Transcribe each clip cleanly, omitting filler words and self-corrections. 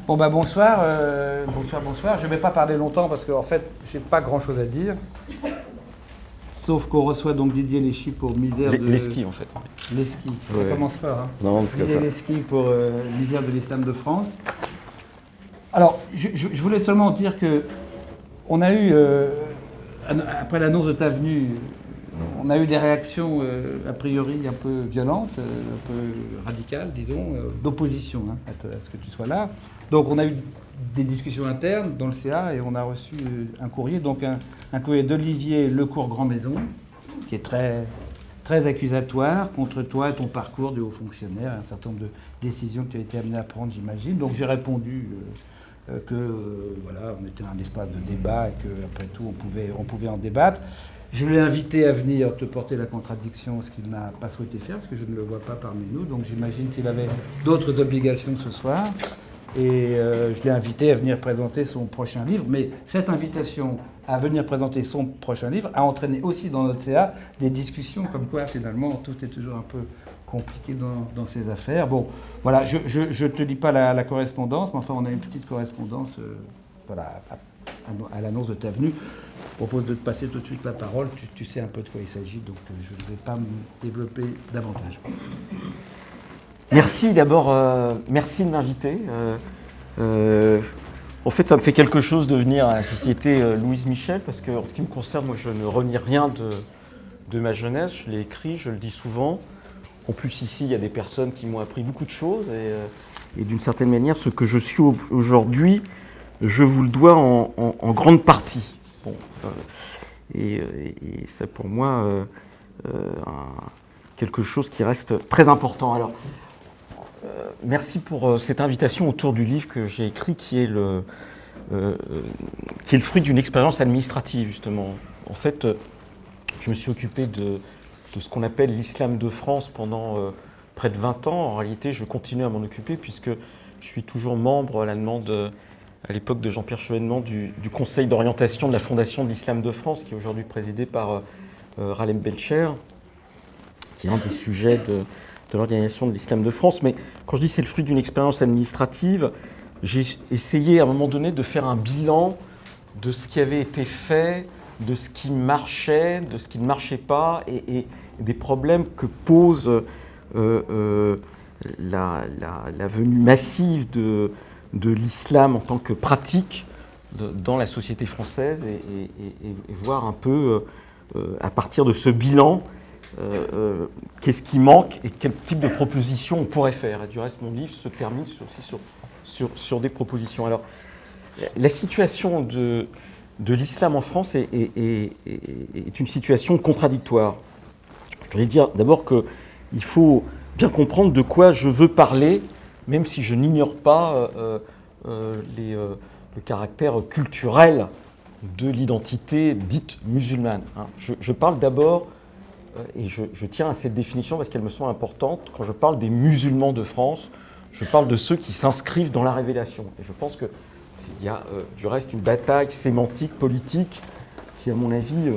Bon bah bonsoir, bonsoir. Je ne vais pas parler longtemps parce qu'en fait, j'ai pas grand-chose à dire. Sauf qu'on reçoit donc Didier Lesky pour misère de... Lesky en fait. Lesky, ça Ouais. commence fort. Hein. Non, Didier Lesky pour misère de l'islam de France. Alors, je voulais seulement dire que on a eu, après l'annonce de ta venue, on a eu des réactions a priori un peu violentes, un peu radicales, disons, d'opposition à ce que tu sois là. Donc on a eu des discussions internes dans le CA et on a reçu un courrier, donc un courrier d'Olivier Lecourt-Grand-Maison, qui est très, très accusatoire contre toi et ton parcours de haut fonctionnaire, un certain nombre de décisions que tu as été amené à prendre, j'imagine. Donc j'ai répondu voilà, on était un espace de débat et qu'après tout on pouvait en débattre. Je l'ai invité à venir te porter la contradiction, ce qu'il n'a pas souhaité faire, parce que je ne le vois pas parmi nous. Donc j'imagine qu'il avait d'autres obligations ce soir. Et je l'ai invité à venir présenter son prochain livre. Mais cette invitation à venir présenter son prochain livre a entraîné aussi dans notre CA des discussions comme quoi finalement tout est toujours un peu compliqué dans ces affaires. Bon, voilà, je ne te lis pas la correspondance, mais enfin on a une petite correspondance voilà, à l'annonce de ta venue. Je propose de te passer tout de suite la parole. Tu sais un peu de quoi il s'agit, donc je ne vais pas me développer davantage. Merci d'abord, merci de m'inviter. En fait, ça me fait quelque chose de venir à la Société Louise Michel, parce qu'en ce qui me concerne, moi je ne renie rien de ma jeunesse, je l'ai écrit, je le dis souvent. En plus ici, il y a des personnes qui m'ont appris beaucoup de choses, et d'une certaine manière, ce que je suis aujourd'hui, je vous le dois en grande partie. Bon, et c'est pour moi quelque chose qui reste très important. Alors, merci pour cette invitation autour du livre que j'ai écrit, qui est le fruit d'une expérience administrative, justement. En fait, je me suis occupé de ce qu'on appelle l'islam de France pendant près de 20 ans. En réalité, je continue à m'en occuper puisque je suis toujours membre à la demande, à l'époque de Jean-Pierre Chevènement, du conseil d'orientation de la Fondation de l'Islam de France, qui est aujourd'hui présidé par Ralem Belcher, qui est un des sujets de l'organisation de l'Islam de France. Mais quand je dis c'est le fruit d'une expérience administrative, j'ai essayé à un moment donné de faire un bilan de ce qui avait été fait, de ce qui marchait, de ce qui ne marchait pas, et des problèmes que pose la venue massive de l'islam en tant que pratique dans la société française, et voir un peu, à partir de ce bilan, qu'est-ce qui manque et quel type de propositions on pourrait faire. Et du reste, mon livre se termine aussi sur des propositions. Alors, la situation de l'islam en France est une situation contradictoire. Je voudrais dire d'abord qu'il faut bien comprendre de quoi je veux parler, même si je n'ignore pas le caractère culturel de l'identité dite musulmane. Je parle d'abord, et je tiens à cette définition parce qu'elle me semble importante, quand je parle des musulmans de France, je parle de ceux qui s'inscrivent dans la révélation. Et je pense qu'il y a du reste une bataille sémantique, politique, qui à mon avis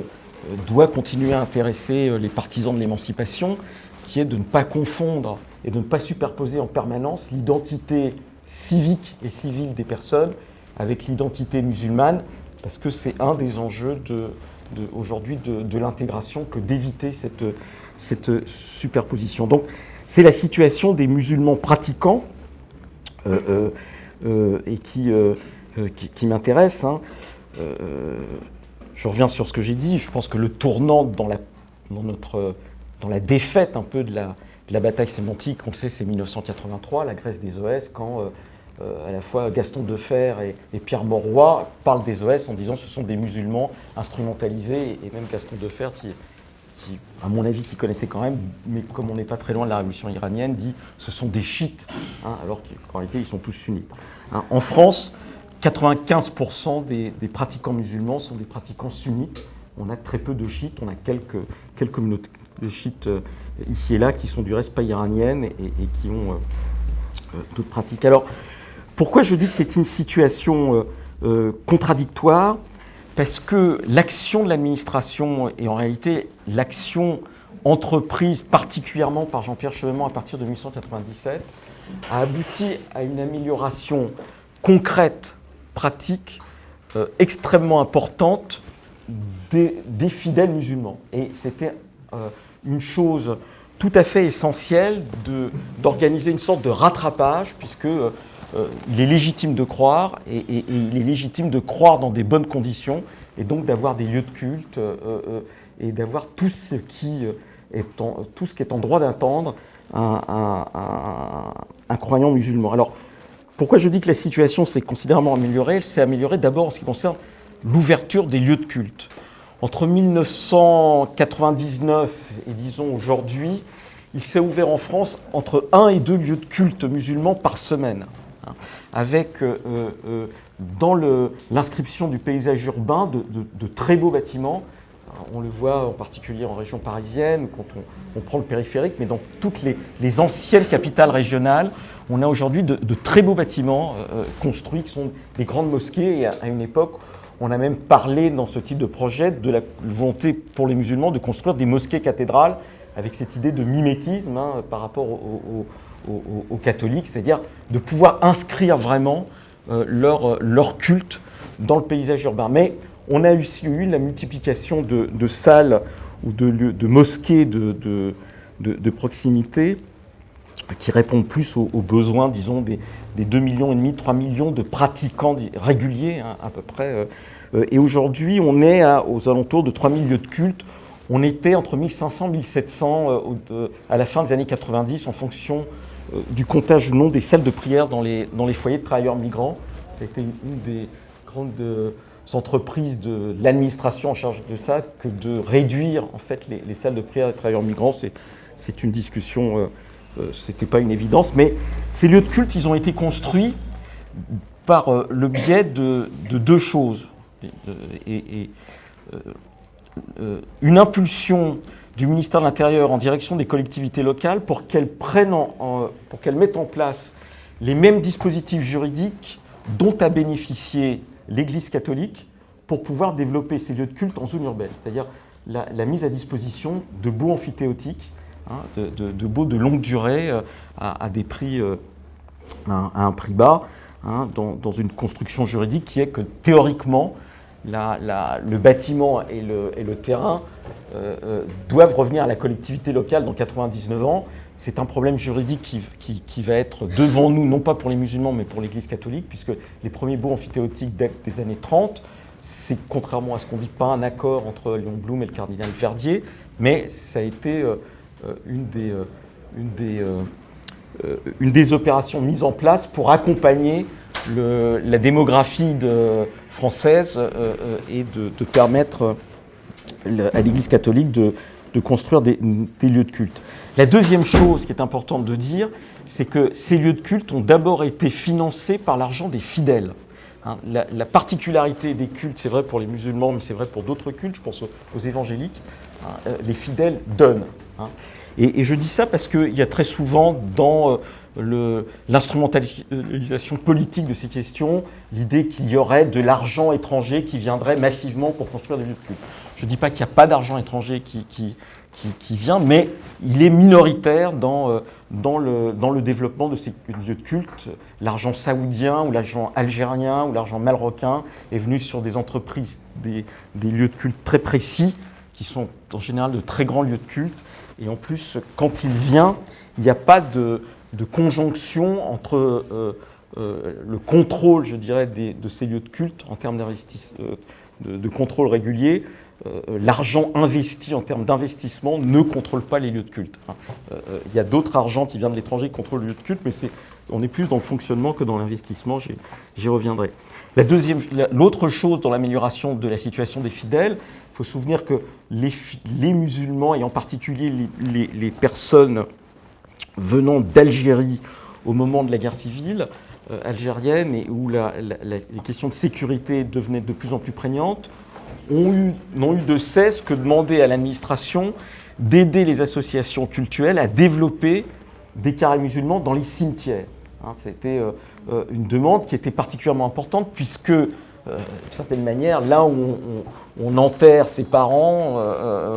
doit continuer à intéresser les partisans de l'émancipation, qui est de ne pas confondre et de ne pas superposer en permanence l'identité civique et civile des personnes avec l'identité musulmane, parce que c'est un des enjeux aujourd'hui de l'intégration que d'éviter cette superposition. Donc c'est la situation des musulmans pratiquants et qui m'intéresse. Je reviens sur ce que j'ai dit. Je pense que le tournant dans la défaite un peu de la bataille sémantique, on le sait, c'est 1983, la Grèce des OS, quand à la fois Gaston Defferre et Pierre Mauroy parlent des OS en disant que ce sont des musulmans instrumentalisés, et même Gaston Defferre, qui à mon avis s'y connaissait quand même, mais comme on n'est pas très loin de la révolution iranienne, dit ce sont des chiites, alors qu'en réalité ils sont tous sunnites. En France, 95% des pratiquants musulmans sont des pratiquants sunnites. On a très peu de chiites, on a quelques communautés de chiites ici et là qui sont du reste pas iraniennes et qui ont d'autres pratiques. Alors, pourquoi je dis que c'est une situation contradictoire ? Parce que l'action de l'administration, et en réalité l'action entreprise particulièrement par Jean-Pierre Chevènement à partir de 1997, a abouti à une amélioration concrète, pratique, extrêmement importante des fidèles musulmans. Et c'était une chose tout à fait essentielle d'organiser une sorte de rattrapage, puisque il est légitime de croire, et il est légitime de croire dans des bonnes conditions, et donc d'avoir des lieux de culte, et d'avoir tout ce qui est en droit d'attendre un croyant musulman. Alors, pourquoi je dis que la situation s'est considérablement améliorée? Elle s'est améliorée d'abord en ce qui concerne l'ouverture des lieux de culte. Entre 1999 et disons aujourd'hui, il s'est ouvert en France entre 1 et 2 lieux de culte musulmans par semaine, hein, avec dans l'inscription du paysage urbain de très beaux bâtiments. On le voit en particulier en région parisienne, quand on prend le périphérique, mais dans toutes les anciennes capitales régionales, on a aujourd'hui de très beaux bâtiments construits qui sont des grandes mosquées. Et à une époque, on a même parlé dans ce type de projet de la volonté pour les musulmans de construire des mosquées cathédrales avec cette idée de mimétisme par rapport aux catholiques, c'est-à-dire de pouvoir inscrire vraiment leur culte dans le paysage urbain. Mais on a aussi eu la multiplication de salles ou de mosquées de proximité qui répondent plus aux besoins, disons, des 2,5 millions, 3 millions de pratiquants réguliers, à peu près. Et aujourd'hui, on est aux alentours de 3000 lieux de culte. On était entre 1500 et 1700 à la fin des années 90 en fonction du comptage ou non des salles de prière dans les foyers de travailleurs migrants. Ça a été une des grandes entreprises de l'administration en charge de ça que de réduire en fait les salles de prière des travailleurs migrants. C'est une discussion, c'était pas une évidence, mais ces lieux de culte, ils ont été construits par le biais de deux choses. Une impulsion du ministère de l'Intérieur en direction des collectivités locales pour qu'elles mettent en place les mêmes dispositifs juridiques dont a bénéficié l'Église catholique pour pouvoir développer ces lieux de culte en zone urbaine, c'est-à-dire la mise à disposition de baux amphithéotiques, de baux de longue durée à des prix, à un prix bas, dans une construction juridique qui est que théoriquement le bâtiment et le terrain doivent revenir à la collectivité locale dans 99 ans. C'est un problème juridique qui va être devant nous, non pas pour les musulmans, mais pour l'Église catholique, puisque les premiers baux amphithéotiques datent des années 30. C'est, contrairement à ce qu'on dit, pas un accord entre Léon Blum et le cardinal Verdier, mais ça a été une des opérations mises en place pour accompagner la démographie française et de permettre à l'Église catholique de construire des lieux de culte. La deuxième chose qui est importante de dire, c'est que ces lieux de culte ont d'abord été financés par l'argent des fidèles. La particularité des cultes, c'est vrai pour les musulmans, mais c'est vrai pour d'autres cultes, je pense aux évangéliques, les fidèles donnent. Et je dis ça parce qu'il y a très souvent dans l'instrumentalisation politique de ces questions, l'idée qu'il y aurait de l'argent étranger qui viendrait massivement pour construire des lieux de culte. Je ne dis pas qu'il n'y a pas d'argent étranger qui vient, mais il est minoritaire dans le développement de ces lieux de culte. L'argent saoudien ou l'argent algérien ou l'argent marocain est venu sur des entreprises, des lieux de culte très précis, qui sont en général de très grands lieux de culte. Et en plus, quand il vient, il n'y a pas de conjonction entre le contrôle, je dirais, de ces lieux de culte en termes de contrôle régulier. L'argent investi en termes d'investissement ne contrôle pas les lieux de culte. Il y a d'autres argents qui viennent de l'étranger qui contrôlent les lieux de culte, mais on est plus dans le fonctionnement que dans l'investissement, j'y reviendrai. L'autre chose dans l'amélioration de la situation des fidèles, il faut se souvenir que les musulmans, et en particulier les personnes venant d'Algérie au moment de la guerre civile algérienne, et où les questions de sécurité devenaient de plus en plus prégnantes, n'ont eu de cesse que demander à l'administration d'aider les associations cultuelles à développer des carrés musulmans dans les cimetières. C'était une demande qui était particulièrement importante puisque, d'une certaine manière, là où on enterre ses parents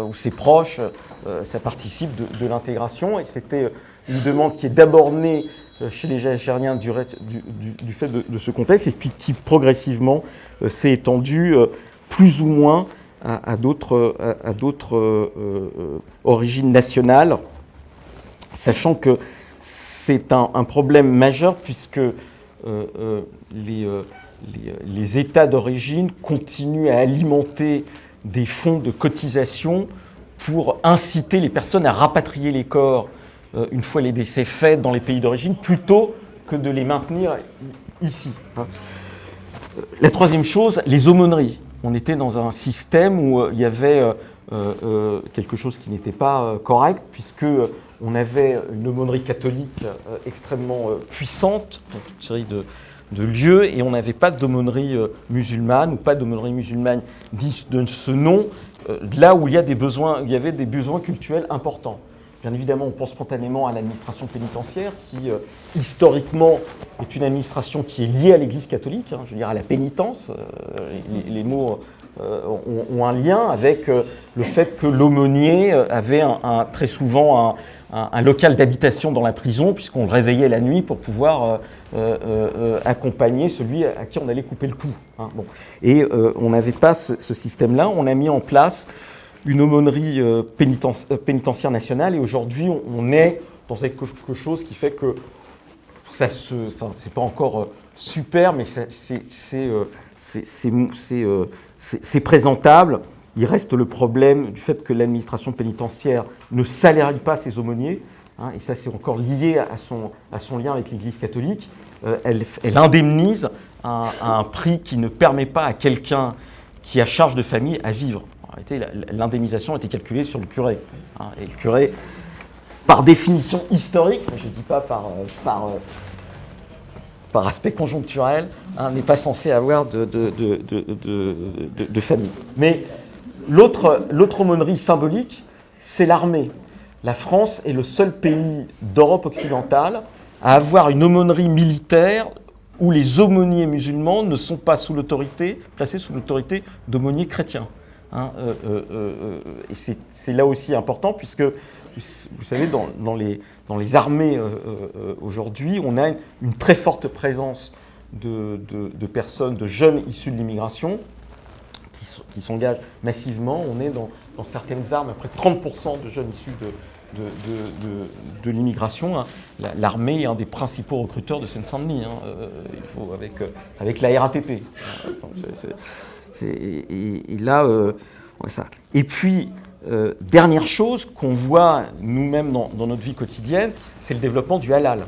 ou ses proches, ça participe de l'intégration. Et c'était une demande qui est d'abord née chez les Algériens du fait de ce contexte, et puis qui progressivement s'est étendu plus ou moins à d'autres origines nationales, sachant que c'est un problème majeur puisque les États d'origine continuent à alimenter des fonds de cotisation pour inciter les personnes à rapatrier les corps une fois les décès faits dans les pays d'origine, plutôt que de les maintenir ici. La troisième chose, les aumôneries. On était dans un système où il y avait quelque chose qui n'était pas correct, puisque on avait une aumônerie catholique extrêmement puissante dans toute une série de lieux, et on n'avait pas d'aumônerie musulmane, ou pas d'aumônerie musulmane de ce nom, là où il y avait des besoins cultuels importants. Bien évidemment, on pense spontanément à l'administration pénitentiaire, qui historiquement est une administration qui est liée à l'Église catholique, je veux dire à la pénitence. Les mots ont un lien avec le fait que l'aumônier avait très souvent un local d'habitation dans la prison, puisqu'on le réveillait la nuit pour pouvoir accompagner celui à qui on allait couper le cou. Bon. Et on n'avait pas ce système-là. On a mis en place une aumônerie pénitentiaire nationale, et aujourd'hui on est dans quelque chose qui fait que c'est pas encore super, mais c'est présentable. Il reste le problème du fait que l'administration pénitentiaire ne salérie pas ses aumôniers, et ça c'est encore lié à son lien avec l'Église catholique. Elle indemnise à un prix qui ne permet pas à quelqu'un qui a charge de famille à vivre. En réalité, l'indemnisation était calculée sur le curé. Et le curé, par définition historique, je ne dis pas par aspect conjoncturel, n'est pas censé avoir de famille. Mais l'autre aumônerie symbolique, c'est l'armée. La France est le seul pays d'Europe occidentale à avoir une aumônerie militaire où les aumôniers musulmans ne sont pas placés sous l'autorité d'aumôniers chrétiens. Et c'est là aussi important, puisque, vous savez, dans les armées aujourd'hui, on a une très forte présence de personnes, de jeunes issus de l'immigration, qui s'engagent massivement. On est dans certaines armes, à près de 30% de jeunes issus de l'immigration. L'armée est un des principaux recruteurs de Seine-Saint-Denis, avec la RATP. Et là, ça. Et puis, dernière chose qu'on voit nous-mêmes dans notre vie quotidienne, c'est le développement du halal.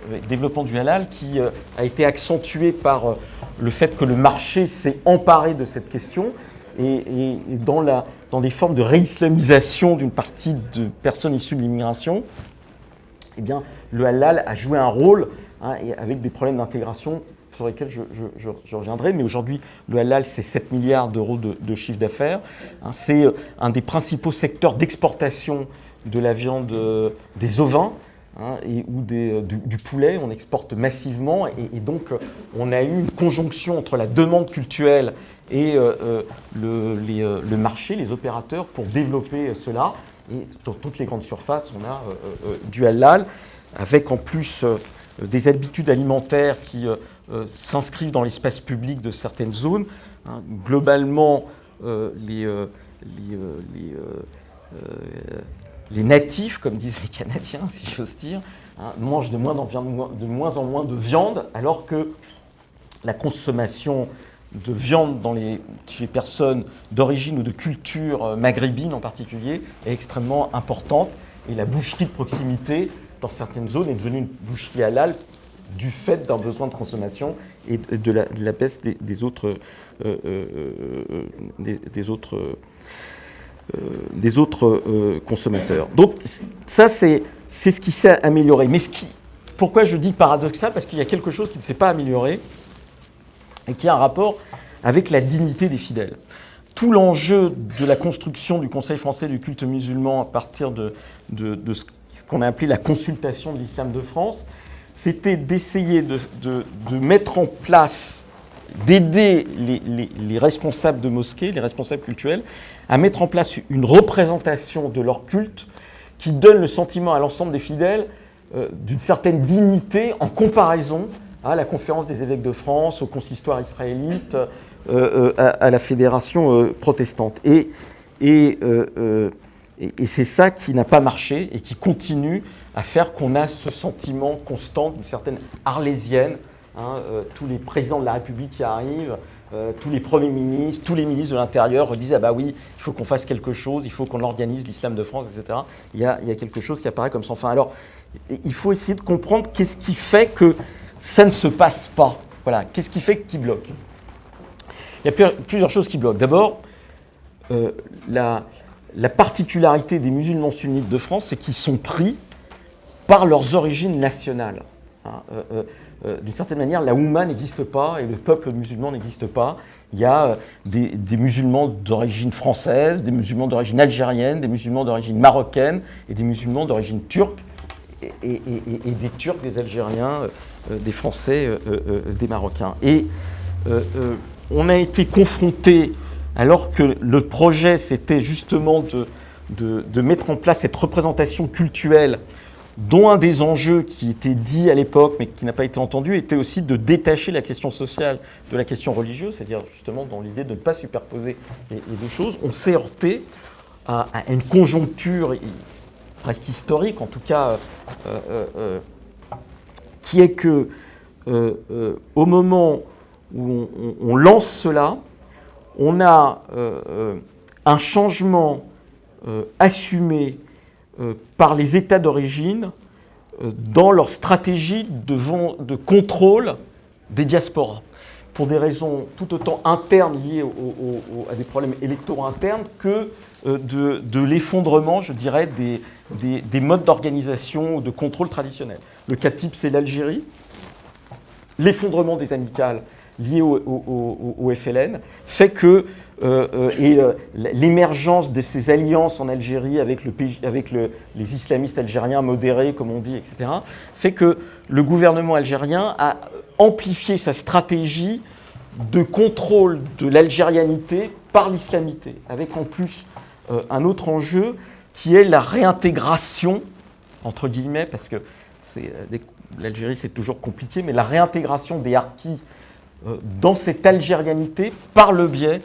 Le développement du halal qui a été accentué par le fait que le marché s'est emparé de cette question, et dans des formes de réislamisation d'une partie de personnes issues de l'immigration, eh bien, le halal a joué un rôle, avec des problèmes d'intégration sur lesquels je reviendrai. Mais aujourd'hui, le halal, c'est 7 milliards d'euros de chiffre d'affaires. C'est un des principaux secteurs d'exportation de la viande des ovins, ou du poulet. On exporte massivement, et donc on a eu une conjonction entre la demande culturelle et le marché, les opérateurs, pour développer cela. Et dans toutes les grandes surfaces, on a du halal, avec en plus des habitudes alimentaires qui s'inscrivent dans l'espace public de certaines zones. Globalement, les natifs, comme disent les Canadiens, si j'ose dire, mangent de moins en moins de viande, alors que la consommation de viande chez les personnes d'origine ou de culture maghrébine en particulier est extrêmement importante, et la boucherie de proximité dans certaines zones est devenue une boucherie halal du fait d'un besoin de consommation et de la baisse des autres consommateurs. Donc ça, c'est ce qui s'est amélioré. Mais pourquoi je dis paradoxal ? Parce qu'il y a quelque chose qui ne s'est pas amélioré et qui a un rapport avec la dignité des fidèles. Tout l'enjeu de la construction du Conseil français du culte musulman à partir de ce qu'on a appelé la consultation de l'islam de France, c'était d'essayer de mettre en place, d'aider les responsables de mosquées, les responsables cultuels, à mettre en place une représentation de leur culte qui donne le sentiment à l'ensemble des fidèles d'une certaine dignité en comparaison à la conférence des évêques de France, au consistoire israélite, à la fédération protestante. Et c'est ça qui n'a pas marché et qui continue à faire qu'on a ce sentiment constant d'une certaine arlésienne. Tous les présidents de la République qui arrivent, tous les premiers ministres, tous les ministres de l'Intérieur disent « Ah bah oui, il faut qu'on fasse quelque chose, il faut qu'on organise l'islam de France, etc. » Il y a quelque chose qui apparaît comme sans fin. Alors, il faut essayer de comprendre qu'est-ce qui fait que ça ne se passe pas. Voilà, qu'est-ce qui fait qu'il bloque. Il y a plusieurs choses qui bloquent. D'abord, la particularité des musulmans sunnites de France, c'est qu'ils sont pris par leurs origines nationales. D'une certaine manière, la Oumma n'existe pas et le peuple musulman n'existe pas. Il y a des musulmans d'origine française, des musulmans d'origine algérienne, des musulmans d'origine marocaine et des musulmans d'origine turque et des Turcs, des Algériens, des Français, des Marocains. Et on a été confronté, alors que le projet c'était justement de mettre en place cette représentation culturelle dont un des enjeux qui était dit à l'époque, mais qui n'a pas été entendu, était aussi de détacher la question sociale de la question religieuse, c'est-à-dire justement dans l'idée de ne pas superposer les deux choses. On s'est heurté à une conjoncture presque historique, en tout cas, qui est que au moment où on lance cela, on a un changement assumé par les États d'origine dans leur stratégie de contrôle des diasporas, pour des raisons tout autant internes liées à des problèmes électoraux internes que de l'effondrement, je dirais, des modes d'organisation ou de contrôle traditionnels. Le cas type, c'est l'Algérie, l'effondrement des amicales liées au FLN fait que l'émergence de ces alliances en Algérie avec les islamistes algériens modérés, comme on dit, etc., fait que le gouvernement algérien a amplifié sa stratégie de contrôle de l'algérianité par l'islamité, avec en plus un autre enjeu qui est la réintégration, entre guillemets, parce que l'Algérie c'est toujours compliqué, mais la réintégration des harkis dans cette algérianité par le biais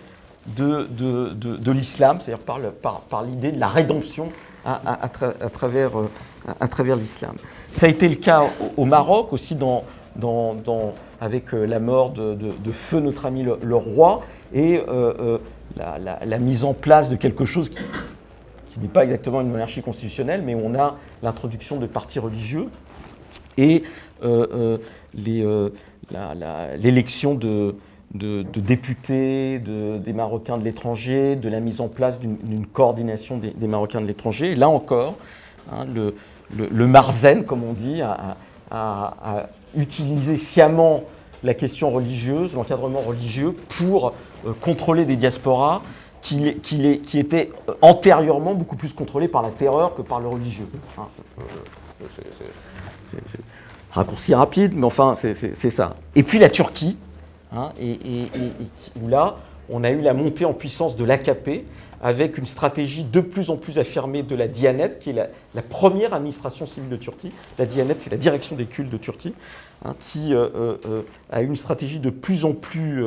de l'islam, c'est-à-dire par l'idée de la rédemption à travers l'islam. Ça a été le cas au Maroc, aussi avec la mort de feu notre ami le roi, et la mise en place de quelque chose qui n'est pas exactement une monarchie constitutionnelle, mais où on a l'introduction de partis religieux, et l'élection de députés, des Marocains de l'étranger, de la mise en place d'une coordination des Marocains de l'étranger. Et là encore, le Marzen, comme on dit, a utilisé sciemment la question religieuse, l'encadrement religieux, pour contrôler des diasporas qui étaient antérieurement beaucoup plus contrôlées par la terreur que par le religieux. C'est raccourci rapide, mais enfin, c'est ça. Et puis la Turquie, où là, on a eu la montée en puissance de l'AKP, avec une stratégie de plus en plus affirmée de la Diyanet, qui est la première administration civile de Turquie. La Diyanet, c'est la direction des cultes de Turquie, qui a eu une stratégie de plus en plus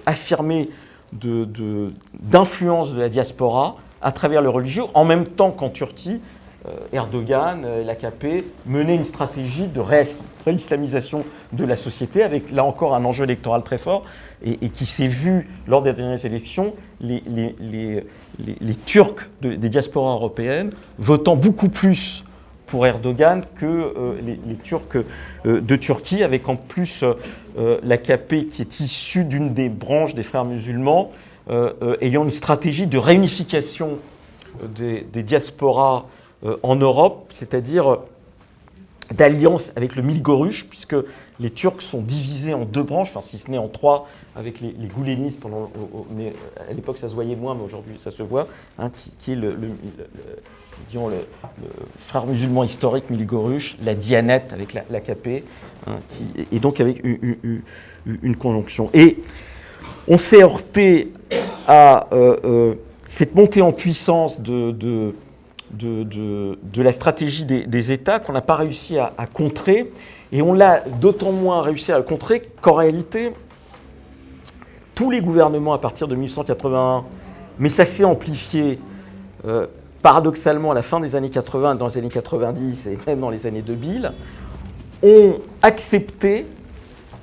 affirmée d'influence de la diaspora à travers le religieux, en même temps qu'en Turquie, Erdogan, l'AKP, menait une stratégie de réislamisation de la société, avec là encore un enjeu électoral très fort, et qui s'est vu lors des dernières élections, les Turcs des diasporas européennes votant beaucoup plus pour Erdogan que les Turcs de Turquie, avec en plus l'AKP qui est issue d'une des branches des frères musulmans, ayant une stratégie de réunification des diasporas en Europe, c'est-à-dire d'alliance avec le Milgorüç, puisque les Turcs sont divisés en deux branches, enfin si ce n'est en trois, avec les goulénistes, mais à l'époque ça se voyait moins, mais aujourd'hui ça se voit, qui est le frère musulman historique Milgorüç, la Diyanet avec l'AKP, et donc avec une conjonction. Et on s'est heurté à cette montée en puissance de de la stratégie des États qu'on n'a pas réussi à contrer. Et on l'a d'autant moins réussi à le contrer qu'en réalité, tous les gouvernements à partir de 1881, mais ça s'est amplifié paradoxalement à la fin des années 80, dans les années 90 et même dans les années 2000, ont accepté,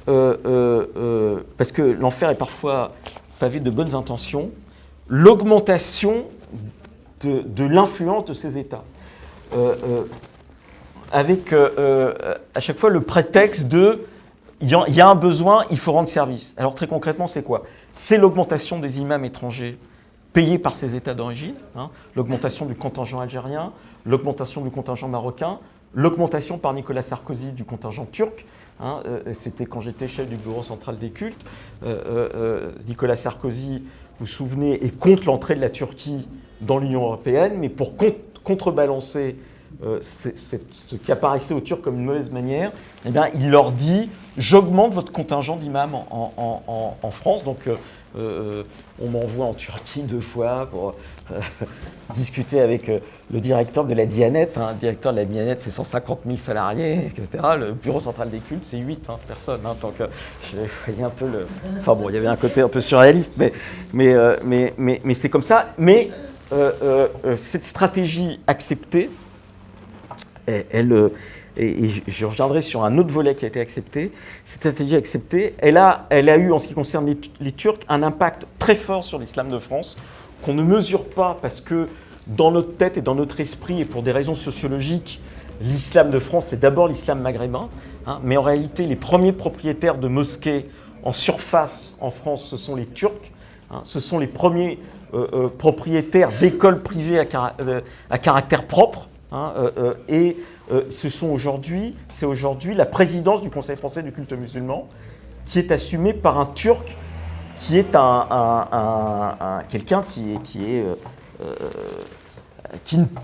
parce que l'enfer est parfois pavé de bonnes intentions, l'augmentation de l'influence de ces États. Avec à chaque fois le prétexte de il y a un besoin, il faut rendre service. Alors très concrètement, c'est quoi? C'est l'augmentation des imams étrangers payés par ces États d'origine, l'augmentation du contingent algérien, l'augmentation du contingent marocain, l'augmentation par Nicolas Sarkozy du contingent turc. C'était quand j'étais chef du bureau central des cultes. Nicolas Sarkozy, vous vous souvenez, est contre l'entrée de la Turquie dans l'Union européenne, mais pour contrebalancer ce qui apparaissait aux Turcs comme une mauvaise manière, eh bien, il leur dit « j'augmente votre contingent d'imams en France ». Donc, on m'envoie en Turquie 2 fois pour discuter avec le directeur de la Diyanet. Le directeur de la Diyanet, c'est 150 000 salariés, etc. Le bureau central des cultes, c'est 8 personnes. Donc, je voyais un peu le... Enfin bon, il y avait un côté un peu surréaliste, mais c'est comme ça. Mais cette stratégie acceptée, et je reviendrai sur un autre volet qui a été accepté, cette stratégie acceptée, elle a eu, en ce qui concerne les Turcs, un impact très fort sur l'islam de France, qu'on ne mesure pas parce que dans notre tête et dans notre esprit, et pour des raisons sociologiques, l'islam de France, c'est d'abord l'islam maghrébin, mais en réalité, les premiers propriétaires de mosquées en surface en France, ce sont les Turcs, ce sont les premiers propriétaires d'écoles privées à caractère propre, et c'est aujourd'hui la présidence du Conseil français du culte musulman qui est assumée par un Turc qui est quelqu'un qui,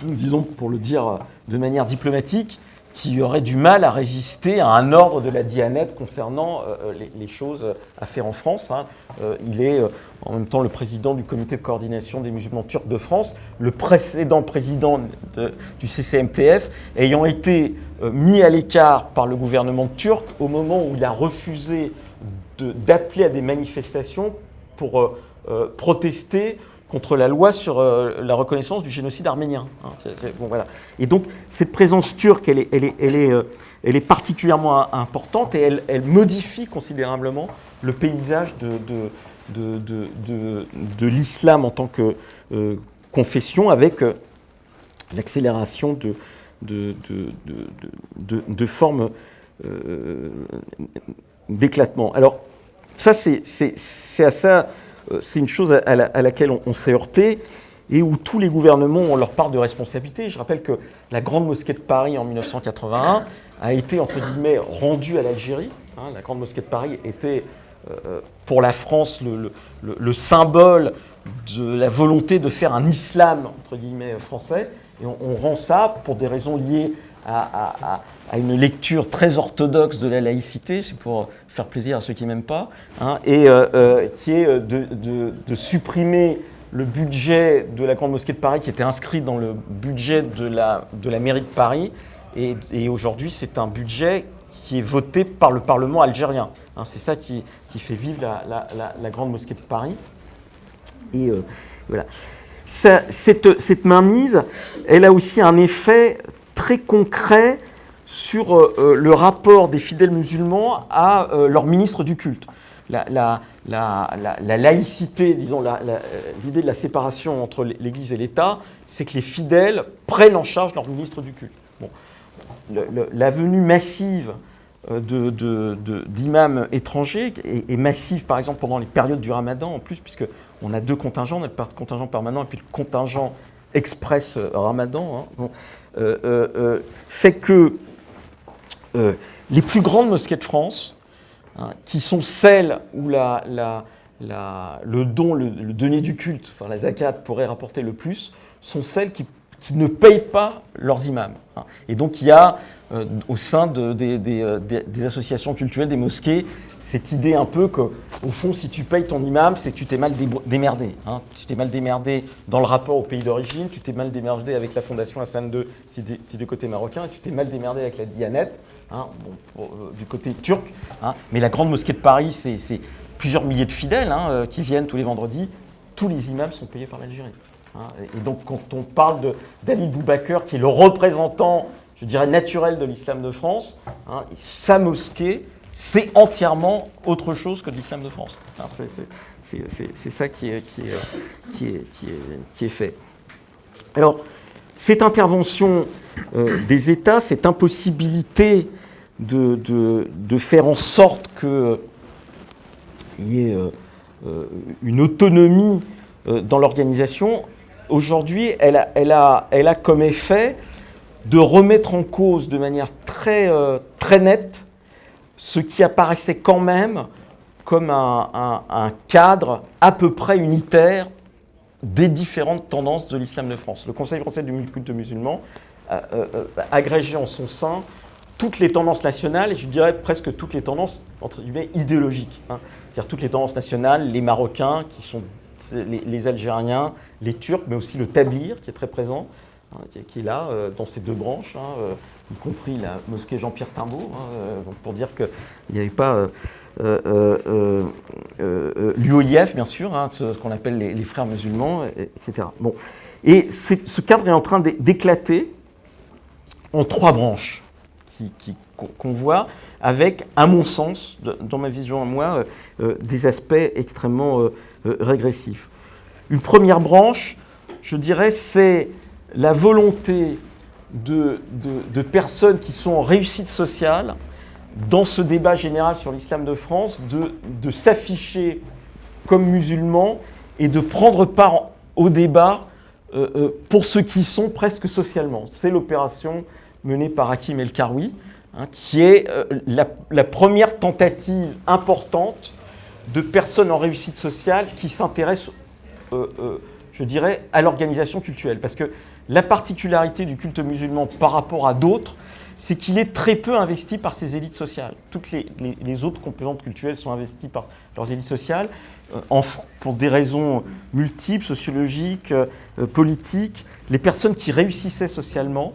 disons pour le dire de manière diplomatique, qui aurait du mal à résister à un ordre de la Diyanet concernant les choses à faire en France. Il est en même temps le président du comité de coordination des musulmans turcs de France, le précédent président du CCMTF, ayant été mis à l'écart par le gouvernement turc au moment où il a refusé d'appeler à des manifestations pour protester contre la loi sur la reconnaissance du génocide arménien. Bon, voilà. Et donc, cette présence turque, elle est particulièrement importante et elle modifie considérablement le paysage de l'islam en tant que confession, avec l'accélération de formes d'éclatement. Alors, ça, c'est à ça... C'est une chose à laquelle on s'est heurté et où tous les gouvernements ont leur part de responsabilité. Je rappelle que la Grande Mosquée de Paris en 1981 a été, entre guillemets, rendue à l'Algérie. La Grande Mosquée de Paris était, pour la France, le symbole de la volonté de faire un islam, entre guillemets, français. Et on rend ça pour des raisons liées à une lecture très orthodoxe de la laïcité, c'est pour faire plaisir à ceux qui n'aiment pas, et qui est de supprimer le budget de la Grande Mosquée de Paris qui était inscrit dans le budget de la mairie de Paris, et aujourd'hui c'est un budget qui est voté par le Parlement algérien. C'est ça qui fait vivre la Grande Mosquée de Paris. Et voilà. Cette mainmise, elle a aussi un effet très concret sur le rapport des fidèles musulmans à leur ministre du culte. La laïcité, disons, l'idée de la séparation entre l'Église et l'État, c'est que les fidèles prennent en charge leur ministre du culte. Bon. La venue massive d'imams étrangers est massive, par exemple, pendant les périodes du Ramadan, en plus, puisqu'on a 2 contingents, on a le contingent permanent et puis le contingent express Ramadan. C'est que les plus grandes mosquées de France, qui sont celles où le don, le denier du culte, enfin la zakat pourrait rapporter le plus, sont celles qui ne payent pas leurs imams. Et donc il y a au sein des associations cultuelles, des mosquées, cette idée un peu que au fond, si tu payes ton imam, c'est que tu t'es mal démerdé. Hein. Tu t'es mal démerdé dans le rapport au pays d'origine, tu t'es mal démerdé avec la Fondation Hassan II, si du côté marocain, et tu t'es mal démerdé avec la Diyanet, hein, du côté turc. Hein. Mais la grande mosquée de Paris, c'est plusieurs milliers de fidèles hein, qui viennent tous les vendredis. Tous les imams sont payés par l'Algérie. Hein. Et donc, quand on parle d'Ali Boubaker, qui est le représentant, je dirais, naturel de l'islam de France, hein, sa mosquée, c'est entièrement autre chose que l'islam de France. Hein, c'est ça qui est fait. Alors, cette intervention des États, cette impossibilité de faire en sorte qu'il y ait une autonomie dans l'organisation, aujourd'hui, elle a comme effet de remettre en cause de manière très nette ce qui apparaissait quand même comme un cadre à peu près unitaire des différentes tendances de l'islam de France. Le Conseil français du culte musulman a agrégé en son sein toutes les tendances nationales, et je dirais presque toutes les tendances, entre guillemets, idéologiques. Hein. C'est-à-dire toutes les tendances nationales, les Marocains, qui sont les Algériens, les Turcs, mais aussi le Tablir, qui est très présent, hein, qui est là, dans ces deux branches, hein, y compris la mosquée Jean-Pierre Timbaud, hein, pour dire qu'il n'y avait pas l'UOIF, bien sûr, hein, ce qu'on appelle les frères musulmans, etc. Bon. Et ce cadre est en train d'éclater en trois branches qu'on voit, avec, à mon sens, dans ma vision à moi, des aspects extrêmement régressifs. Une première branche, je dirais, c'est la volonté de personnes qui sont en réussite sociale, dans ce débat général sur l'islam de France, de s'afficher comme musulmans et de prendre part au débat pour ceux qui sont presque socialement. C'est l'opération menée par Hakim El-Karoui, hein, qui est la première tentative importante de personnes en réussite sociale qui s'intéressent, je dirais, à l'organisation cultuelle. Parce que la particularité du culte musulman par rapport à d'autres, c'est qu'il est très peu investi par ses élites sociales. Toutes les autres composantes culturelles sont investies par leurs élites sociales, pour des raisons multiples, sociologiques, politiques. Les personnes qui réussissaient socialement,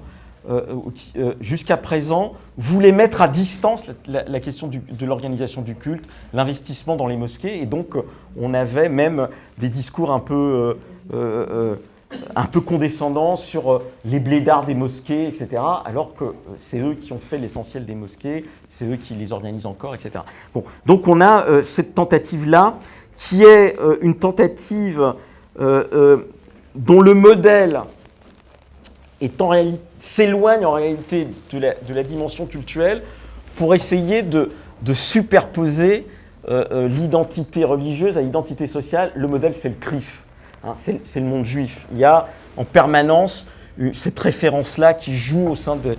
jusqu'à présent, voulaient mettre à distance la question de l'organisation du culte, l'investissement dans les mosquées, et donc on avait même des discours un peu condescendants sur les blédards des mosquées, etc., alors que c'est eux qui ont fait l'essentiel des mosquées, c'est eux qui les organisent encore, etc. Bon, donc on a cette tentative-là, qui est une tentative dont le modèle s'éloigne en réalité de la dimension culturelle pour essayer de superposer l'identité religieuse à l'identité sociale. Le modèle, c'est le CRIF. Hein, c'est le monde juif. Il y a en permanence cette référence-là qui joue au sein de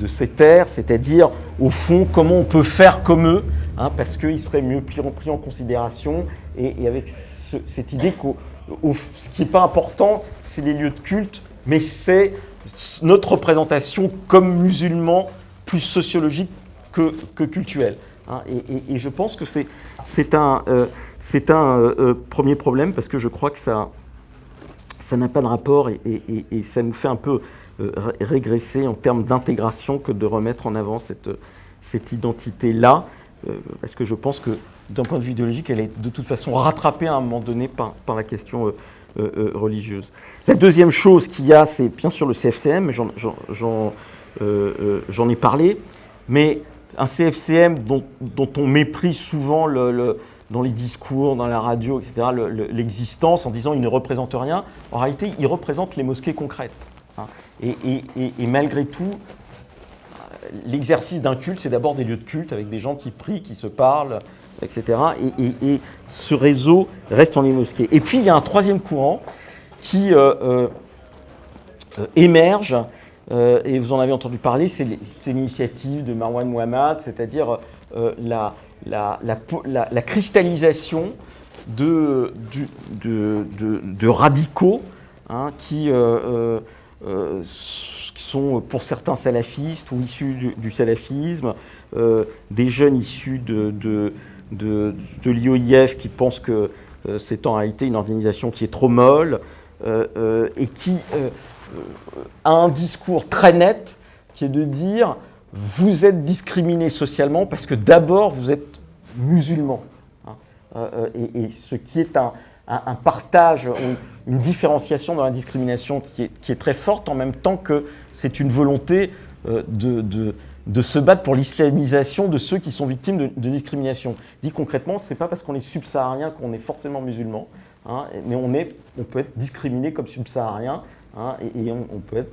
cette ère, c'est-à-dire, au fond, comment on peut faire comme eux, hein, parce qu'ils seraient mieux pris en considération, et avec cette idée que ce qui n'est pas important, c'est les lieux de culte, mais c'est notre représentation comme musulmans, plus sociologique que culturelle. Hein, et je pense que c'est un premier problème, parce que je crois que ça n'a pas de rapport et ça nous fait un peu régresser en termes d'intégration que de remettre en avant cette identité-là, parce que je pense que d'un point de vue idéologique, elle est de toute façon rattrapée à un moment donné par la question religieuse. La deuxième chose qu'il y a, c'est bien sûr le CFCM, j'en ai parlé, mais un CFCM dont on méprise souvent dans les discours, dans la radio, etc., l'existence, en disant qu'il ne représente rien. En réalité, il représente les mosquées concrètes. Hein. Et malgré tout, l'exercice d'un culte, c'est d'abord des lieux de culte avec des gens qui prient, qui se parlent, etc. Et ce réseau reste dans les mosquées. Et puis, il y a un troisième courant qui émerge, et vous en avez entendu parler, c'est l'initiative de Marwan Mohammad, c'est-à-dire la cristallisation de sont pour certains salafistes ou issus du salafisme, des jeunes issus de l'IOIF qui pensent que c'est en réalité une organisation qui est trop molle et qui a un discours très net qui est de dire vous êtes discriminés socialement parce que d'abord vous êtes musulmans. Et ce qui est un partage, une différenciation dans la discrimination qui est très forte en même temps que c'est une volonté de se battre pour l'islamisation de ceux qui sont victimes de discrimination. Dit concrètement, ce n'est pas parce qu'on est subsaharien qu'on est forcément musulman, mais on peut être discriminé comme subsaharien, et on peut être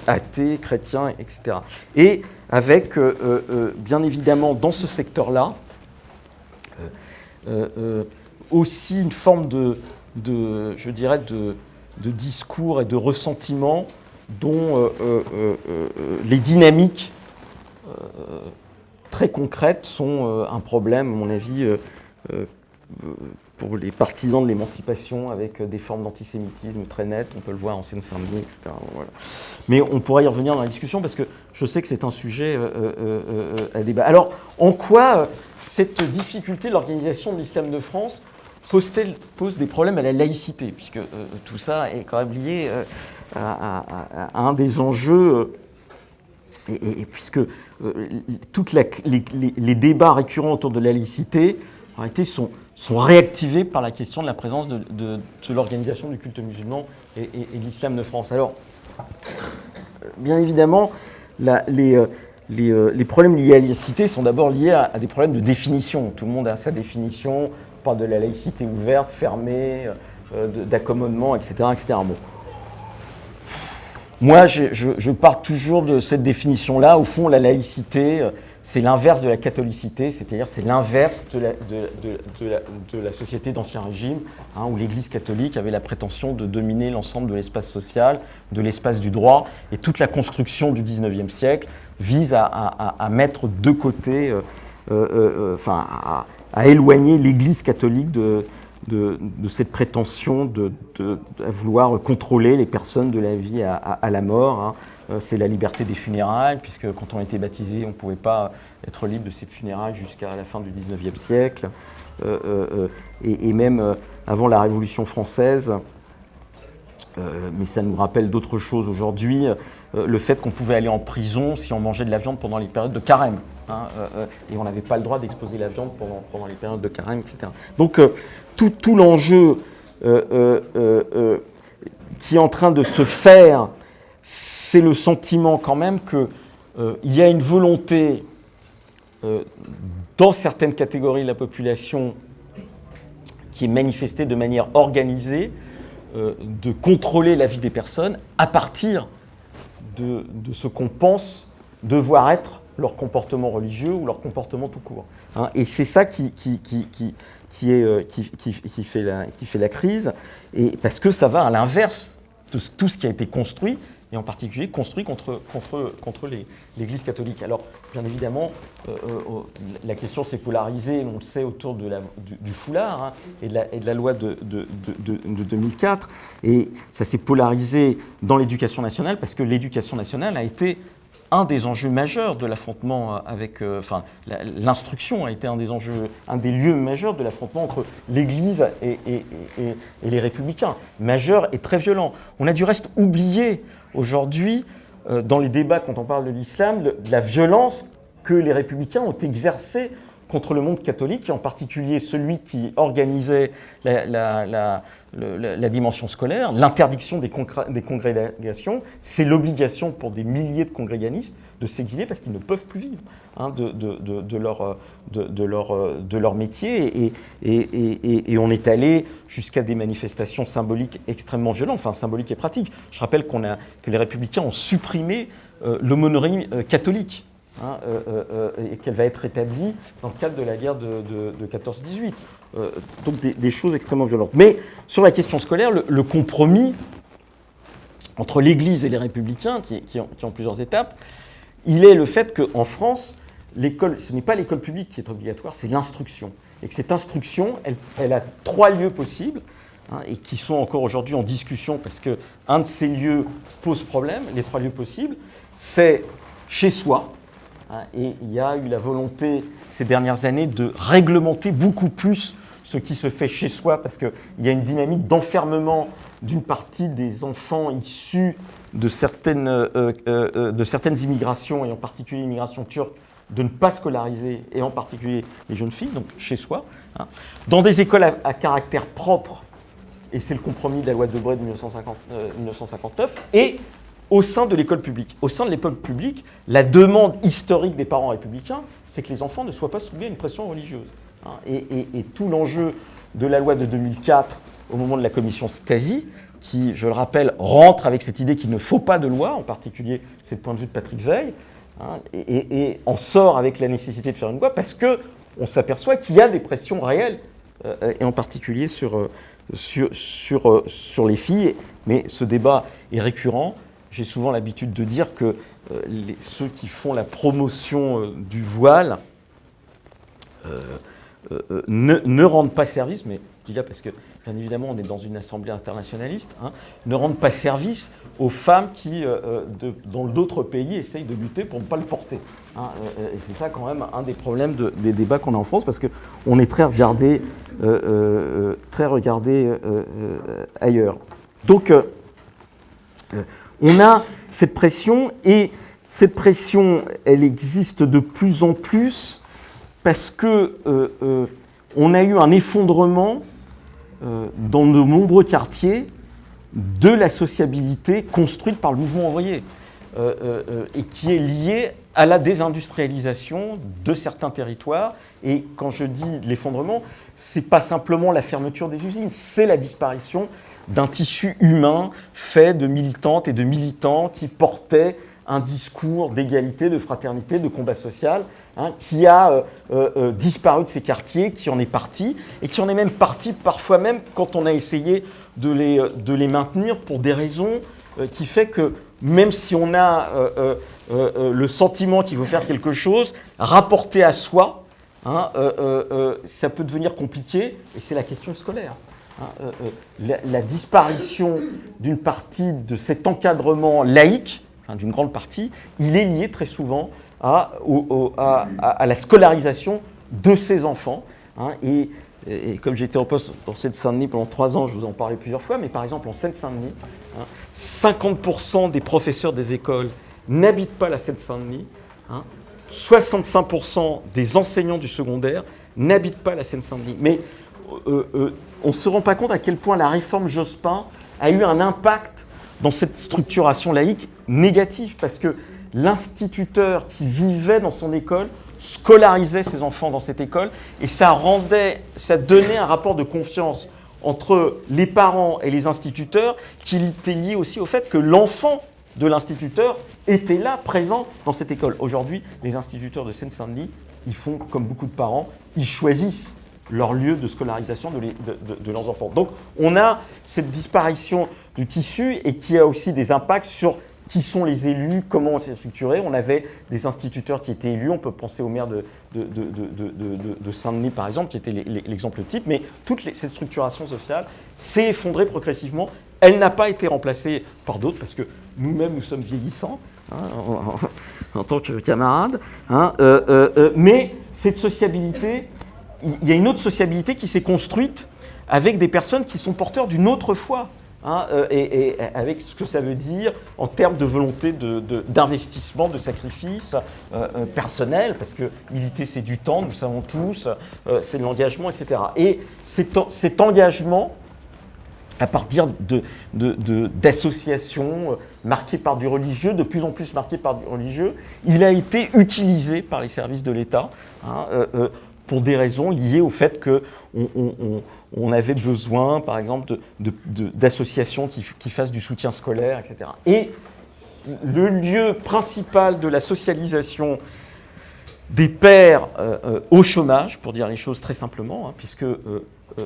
athée, chrétien, etc. Et avec, bien évidemment, dans ce secteur-là, aussi une forme je dirais, de discours et de ressentiment dont les dynamiques très concrètes sont un problème, à mon avis, pour les partisans de l'émancipation, avec des formes d'antisémitisme très nettes. On peut le voir en Seine-Saint-Denis, etc. Voilà. Mais on pourra y revenir dans la discussion parce que je sais que c'est un sujet à débat. Alors, en quoi cette difficulté de l'organisation de l'islam de France pose des problèmes à la laïcité, puisque tout ça est quand même lié à un des enjeux, et puisque tous les débats récurrents autour de la laïcité, en réalité, sont réactivés par la question de la présence de l'organisation du culte musulman et de l'islam de France. Alors, bien évidemment, les problèmes liés à la laïcité sont d'abord liés à des problèmes de définition. Tout le monde a sa définition. On parle de la laïcité ouverte, fermée, d'accommodement, etc. etc. Bon. Moi, je pars toujours de cette définition-là. Au fond, la laïcité, c'est l'inverse de la catholicité, c'est-à-dire c'est l'inverse de la société d'Ancien Régime, où l'Église catholique avait la prétention de dominer l'ensemble de l'espace social, de l'espace du droit, et toute la construction du XIXe siècle vise à mettre de côté, à éloigner l'Église catholique de cette prétention à vouloir contrôler les personnes de la vie à la mort. C'est la liberté des funérailles, puisque quand on était baptisé, on ne pouvait pas être libre de ses funérailles jusqu'à la fin du XIXe siècle. Et même avant la Révolution française, mais ça nous rappelle d'autres choses aujourd'hui, le fait qu'on pouvait aller en prison si on mangeait de la viande pendant les périodes de carême. Et on n'avait pas le droit d'exposer la viande pendant les périodes de carême, etc. Donc tout l'enjeu qui est en train de se faire, c'est le sentiment quand même qu'il y a une volonté dans certaines catégories de la population qui est manifestée de manière organisée de contrôler la vie des personnes à partir de ce qu'on pense devoir être leur comportement religieux ou leur comportement tout court. Et c'est ça qui fait la crise, et parce que ça va à l'inverse de tout ce qui a été construit, et en particulier construit contre l'Église catholique. Alors, bien évidemment, la question s'est polarisée, on le sait, autour du foulard et de la loi de 2004, et ça s'est polarisé dans l'éducation nationale, parce que l'éducation nationale a été un des enjeux majeurs de l'affrontement avec... l'instruction a été un des lieux majeurs de l'affrontement entre l'Église et les républicains. Majeur et très violent. On a du reste oublié aujourd'hui, dans les débats quand on parle de l'islam, de la violence que les républicains ont exercée contre le monde catholique, et en particulier celui qui organisait la dimension scolaire, l'interdiction des congrégations. C'est l'obligation pour des milliers de congréganistes de s'exiler parce qu'ils ne peuvent plus vivre de leur métier. Et on est allé jusqu'à des manifestations symboliques extrêmement violentes, enfin symboliques et pratiques. Je rappelle que les républicains ont supprimé l'aumônerie catholique. Et qu'elle va être rétablie dans le cadre de la guerre de 14-18. Donc des choses extrêmement violentes. Mais sur la question scolaire, le compromis entre l'Église et les républicains, qui ont plusieurs étapes, il est le fait qu'en France, ce n'est pas l'école publique qui est obligatoire, c'est l'instruction. Et que cette instruction, elle a 3 lieux possibles. et qui sont encore aujourd'hui en discussion parce qu'un de ces lieux pose problème, les 3 lieux possibles, c'est chez soi. Et il y a eu la volonté ces dernières années de réglementer beaucoup plus ce qui se fait chez soi, parce qu'il y a une dynamique d'enfermement d'une partie des enfants issus de certaines immigrations, et en particulier l'immigration turque, de ne pas scolariser, et en particulier les jeunes filles, donc chez soi, dans des écoles à caractère propre, et c'est le compromis de la loi de Debré de 1959, et au sein de l'école publique. Au sein de l'école publique, la demande historique des parents républicains, c'est que les enfants ne soient pas soumis à une pression religieuse. Et tout l'enjeu de la loi de 2004, au moment de la commission Stasi, qui, je le rappelle, rentre avec cette idée qu'il ne faut pas de loi, en particulier c'est le point de vue de Patrick Weil, et en sort avec la nécessité de faire une loi, parce qu'on s'aperçoit qu'il y a des pressions réelles, et en particulier sur les filles. Mais ce débat est récurrent. J'ai souvent l'habitude de dire que ceux qui font la promotion du voile ne rendent pas service, mais je dis là parce que, bien évidemment, on est dans une assemblée internationaliste, ne rendent pas service aux femmes qui, dans d'autres pays, essayent de lutter pour ne pas le porter. Et c'est ça quand même un des problèmes des débats qu'on a en France, parce qu'on est très regardé ailleurs. Donc, on a cette pression, et cette pression, elle existe de plus en plus parce que on a eu un effondrement dans de nombreux quartiers de la sociabilité construite par le mouvement ouvrier, et qui est liée à la désindustrialisation de certains territoires. Et quand je dis l'effondrement, c'est pas simplement la fermeture des usines, c'est la disparition d'un tissu humain fait de militantes et de militants qui portaient un discours d'égalité, de fraternité, de combat social, qui a disparu de ces quartiers, qui en est parti, et qui en est même parti parfois même quand on a essayé de les maintenir pour des raisons qui fait que même si on a le sentiment qu'il faut faire quelque chose, rapporté à soi, ça peut devenir compliqué, et c'est la question scolaire. La disparition d'une partie de cet encadrement laïque, d'une grande partie, il est lié très souvent à la scolarisation de ces enfants. Et comme j'étais en poste en Seine-Saint-Denis pendant 3 ans, je vous en parlais plusieurs fois, mais par exemple en Seine-Saint-Denis, 50% des professeurs des écoles n'habitent pas la Seine-Saint-Denis, 65% des enseignants du secondaire n'habitent pas la Seine-Saint-Denis. Mais on ne se rend pas compte à quel point la réforme Jospin a eu un impact dans cette structuration laïque négative, parce que l'instituteur qui vivait dans son école scolarisait ses enfants dans cette école, et ça donnait un rapport de confiance entre les parents et les instituteurs qui était lié aussi au fait que l'enfant de l'instituteur était là, présent dans cette école. Aujourd'hui, les instituteurs de Seine-Saint-Denis, ils font comme beaucoup de parents, ils choisissent leur lieu de scolarisation de leurs enfants. Donc on a cette disparition du tissu, et qui a aussi des impacts sur qui sont les élus, comment on s'est structuré. On avait des instituteurs qui étaient élus, on peut penser au maire de Saint-Denis par exemple, qui était l'exemple type, mais cette structuration sociale s'est effondrée progressivement. Elle n'a pas été remplacée par d'autres, parce que nous-mêmes nous sommes vieillissants, en tant que camarades, mais cette sociabilité, il y a une autre sociabilité qui s'est construite avec des personnes qui sont porteurs d'une autre foi, et avec ce que ça veut dire en termes de volonté d'investissement, de sacrifice personnel, parce que militer c'est du temps, nous le savons tous, c'est de l'engagement, etc. Et cet engagement, à partir d'associations marquées par du religieux, de plus en plus marquées par du religieux, il a été utilisé par les services de l'État, pour des raisons liées au fait qu'on avait besoin, par exemple, d'associations qui fassent du soutien scolaire, etc. Et le lieu principal de la socialisation des pères au chômage, pour dire les choses très simplement, puisque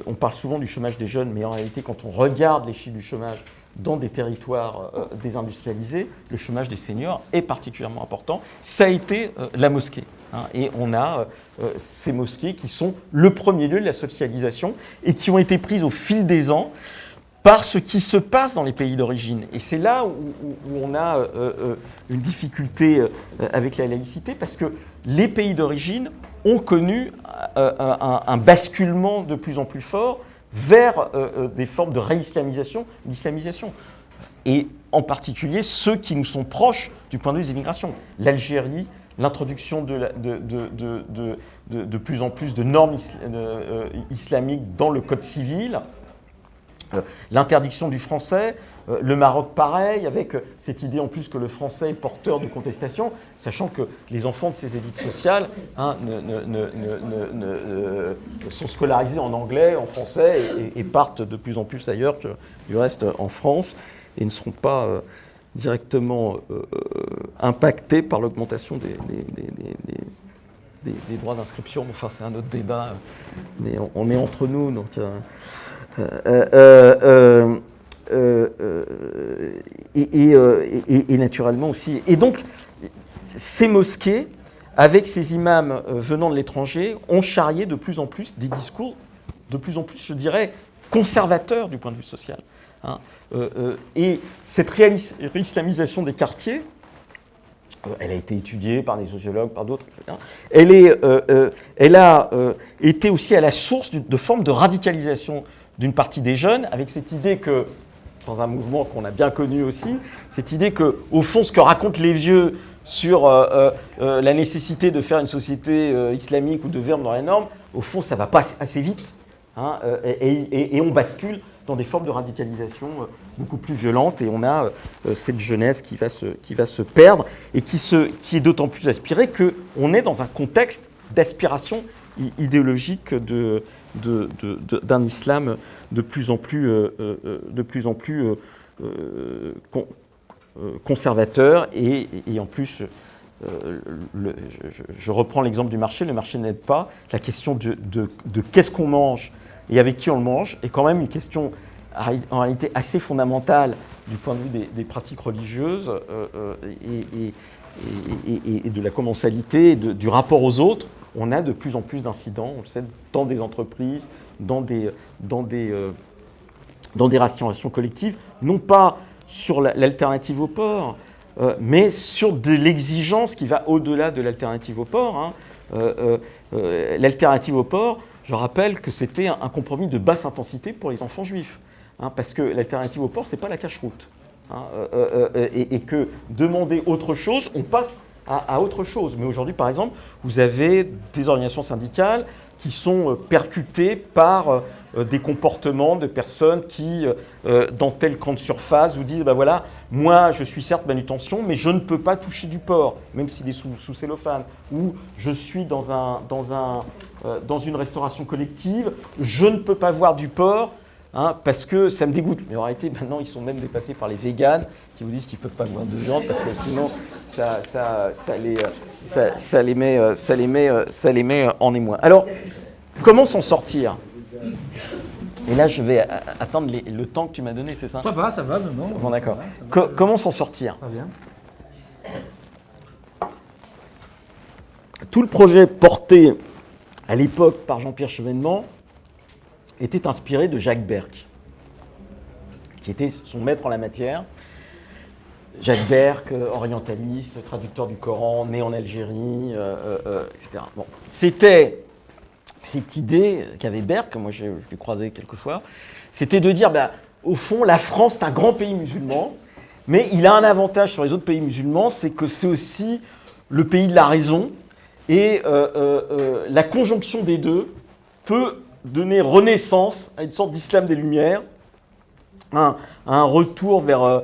on parle souvent du chômage des jeunes, mais en réalité, quand on regarde les chiffres du chômage dans des territoires désindustrialisés, le chômage des seniors est particulièrement important. Ça a été la mosquée. Et on a ces mosquées qui sont le premier lieu de la socialisation et qui ont été prises au fil des ans par ce qui se passe dans les pays d'origine. Et c'est là où on a une difficulté avec la laïcité, parce que les pays d'origine ont connu un basculement de plus en plus fort vers des formes de réislamisation, d'islamisation. Et en particulier ceux qui nous sont proches du point de vue des immigrations. L'Algérie, l'introduction de plus en plus de normes islamiques dans le code civil, l'interdiction du français, le Maroc pareil, avec cette idée en plus que le français est porteur de contestation, sachant que les enfants de ces élites sociales sont scolarisés en anglais, en français, et partent de plus en plus ailleurs que du reste en France, et ne seront pas directement impactés par l'augmentation des droits d'inscription. Enfin, c'est un autre débat, mais on est entre nous, donc... et naturellement aussi. Et donc, ces mosquées, avec ces imams venant de l'étranger, ont charrié de plus en plus des discours, de plus en plus, je dirais, conservateurs du point de vue social. Et cette réislamisation des quartiers, elle a été étudiée par des sociologues, par d'autres, etc. Elle a été aussi à la source de formes de radicalisation d'une partie des jeunes, avec cette idée que, dans un mouvement qu'on a bien connu aussi, cette idée que, au fond, ce que racontent les vieux sur la nécessité de faire une société islamique ou de vivre dans les normes, au fond, ça ne va pas assez vite, et on bascule dans des formes de radicalisation beaucoup plus violentes, et on a cette jeunesse qui va se perdre, et qui est d'autant plus aspirée qu'on est dans un contexte d'aspiration idéologique d'un islam de plus en plus conservateur, et en plus, je reprends l'exemple du marché, le marché n'aide pas, la question de qu'est-ce qu'on mange et avec qui on le mange est quand même une question en réalité assez fondamentale du point de vue des pratiques religieuses et de la commensalité, du rapport aux autres. On a de plus en plus d'incidents, on le sait, dans des entreprises, dans des restaurations collectives, non pas sur l'alternative au porc, mais sur de l'exigence qui va au-delà de l'alternative au porc. L'alternative au porc, je rappelle que c'était un compromis de basse intensité pour les enfants juifs, parce que l'alternative au porc, ce n'est pas la cache-route. Et que demander autre chose, on passe à autre chose. Mais aujourd'hui, par exemple, vous avez des organisations syndicales qui sont percutées par des comportements de personnes qui, dans tel camp de surface, vous disent « ben voilà, moi je suis certes manutention, mais je ne peux pas toucher du porc, même s'il est sous cellophane. » Ou « je suis dans une restauration collective, je ne peux pas voir du porc, parce que ça me dégoûte. » Mais en réalité, maintenant, ils sont même dépassés par les véganes qui vous disent qu'ils ne peuvent pas boire de viande parce que sinon, ça les met en émoi. Alors, comment s'en sortir ? Et là, je vais attendre le temps que tu m'as donné, c'est ça ? Ça va, non. Bon, d'accord. Comment s'en sortir ? Très bien. Tout le projet porté à l'époque par Jean-Pierre Chevènement était inspiré de Jacques Berck, qui était son maître en la matière. Jacques Berck, orientaliste, traducteur du Coran, né en Algérie, etc. Bon. C'était cette idée qu'avait Berck, moi je l'ai croisé quelques fois, c'était de dire, au fond, la France est un grand pays musulman, mais il a un avantage sur les autres pays musulmans, c'est que c'est aussi le pays de la raison, et la conjonction des deux peut donner renaissance à une sorte d'islam des Lumières, un retour vers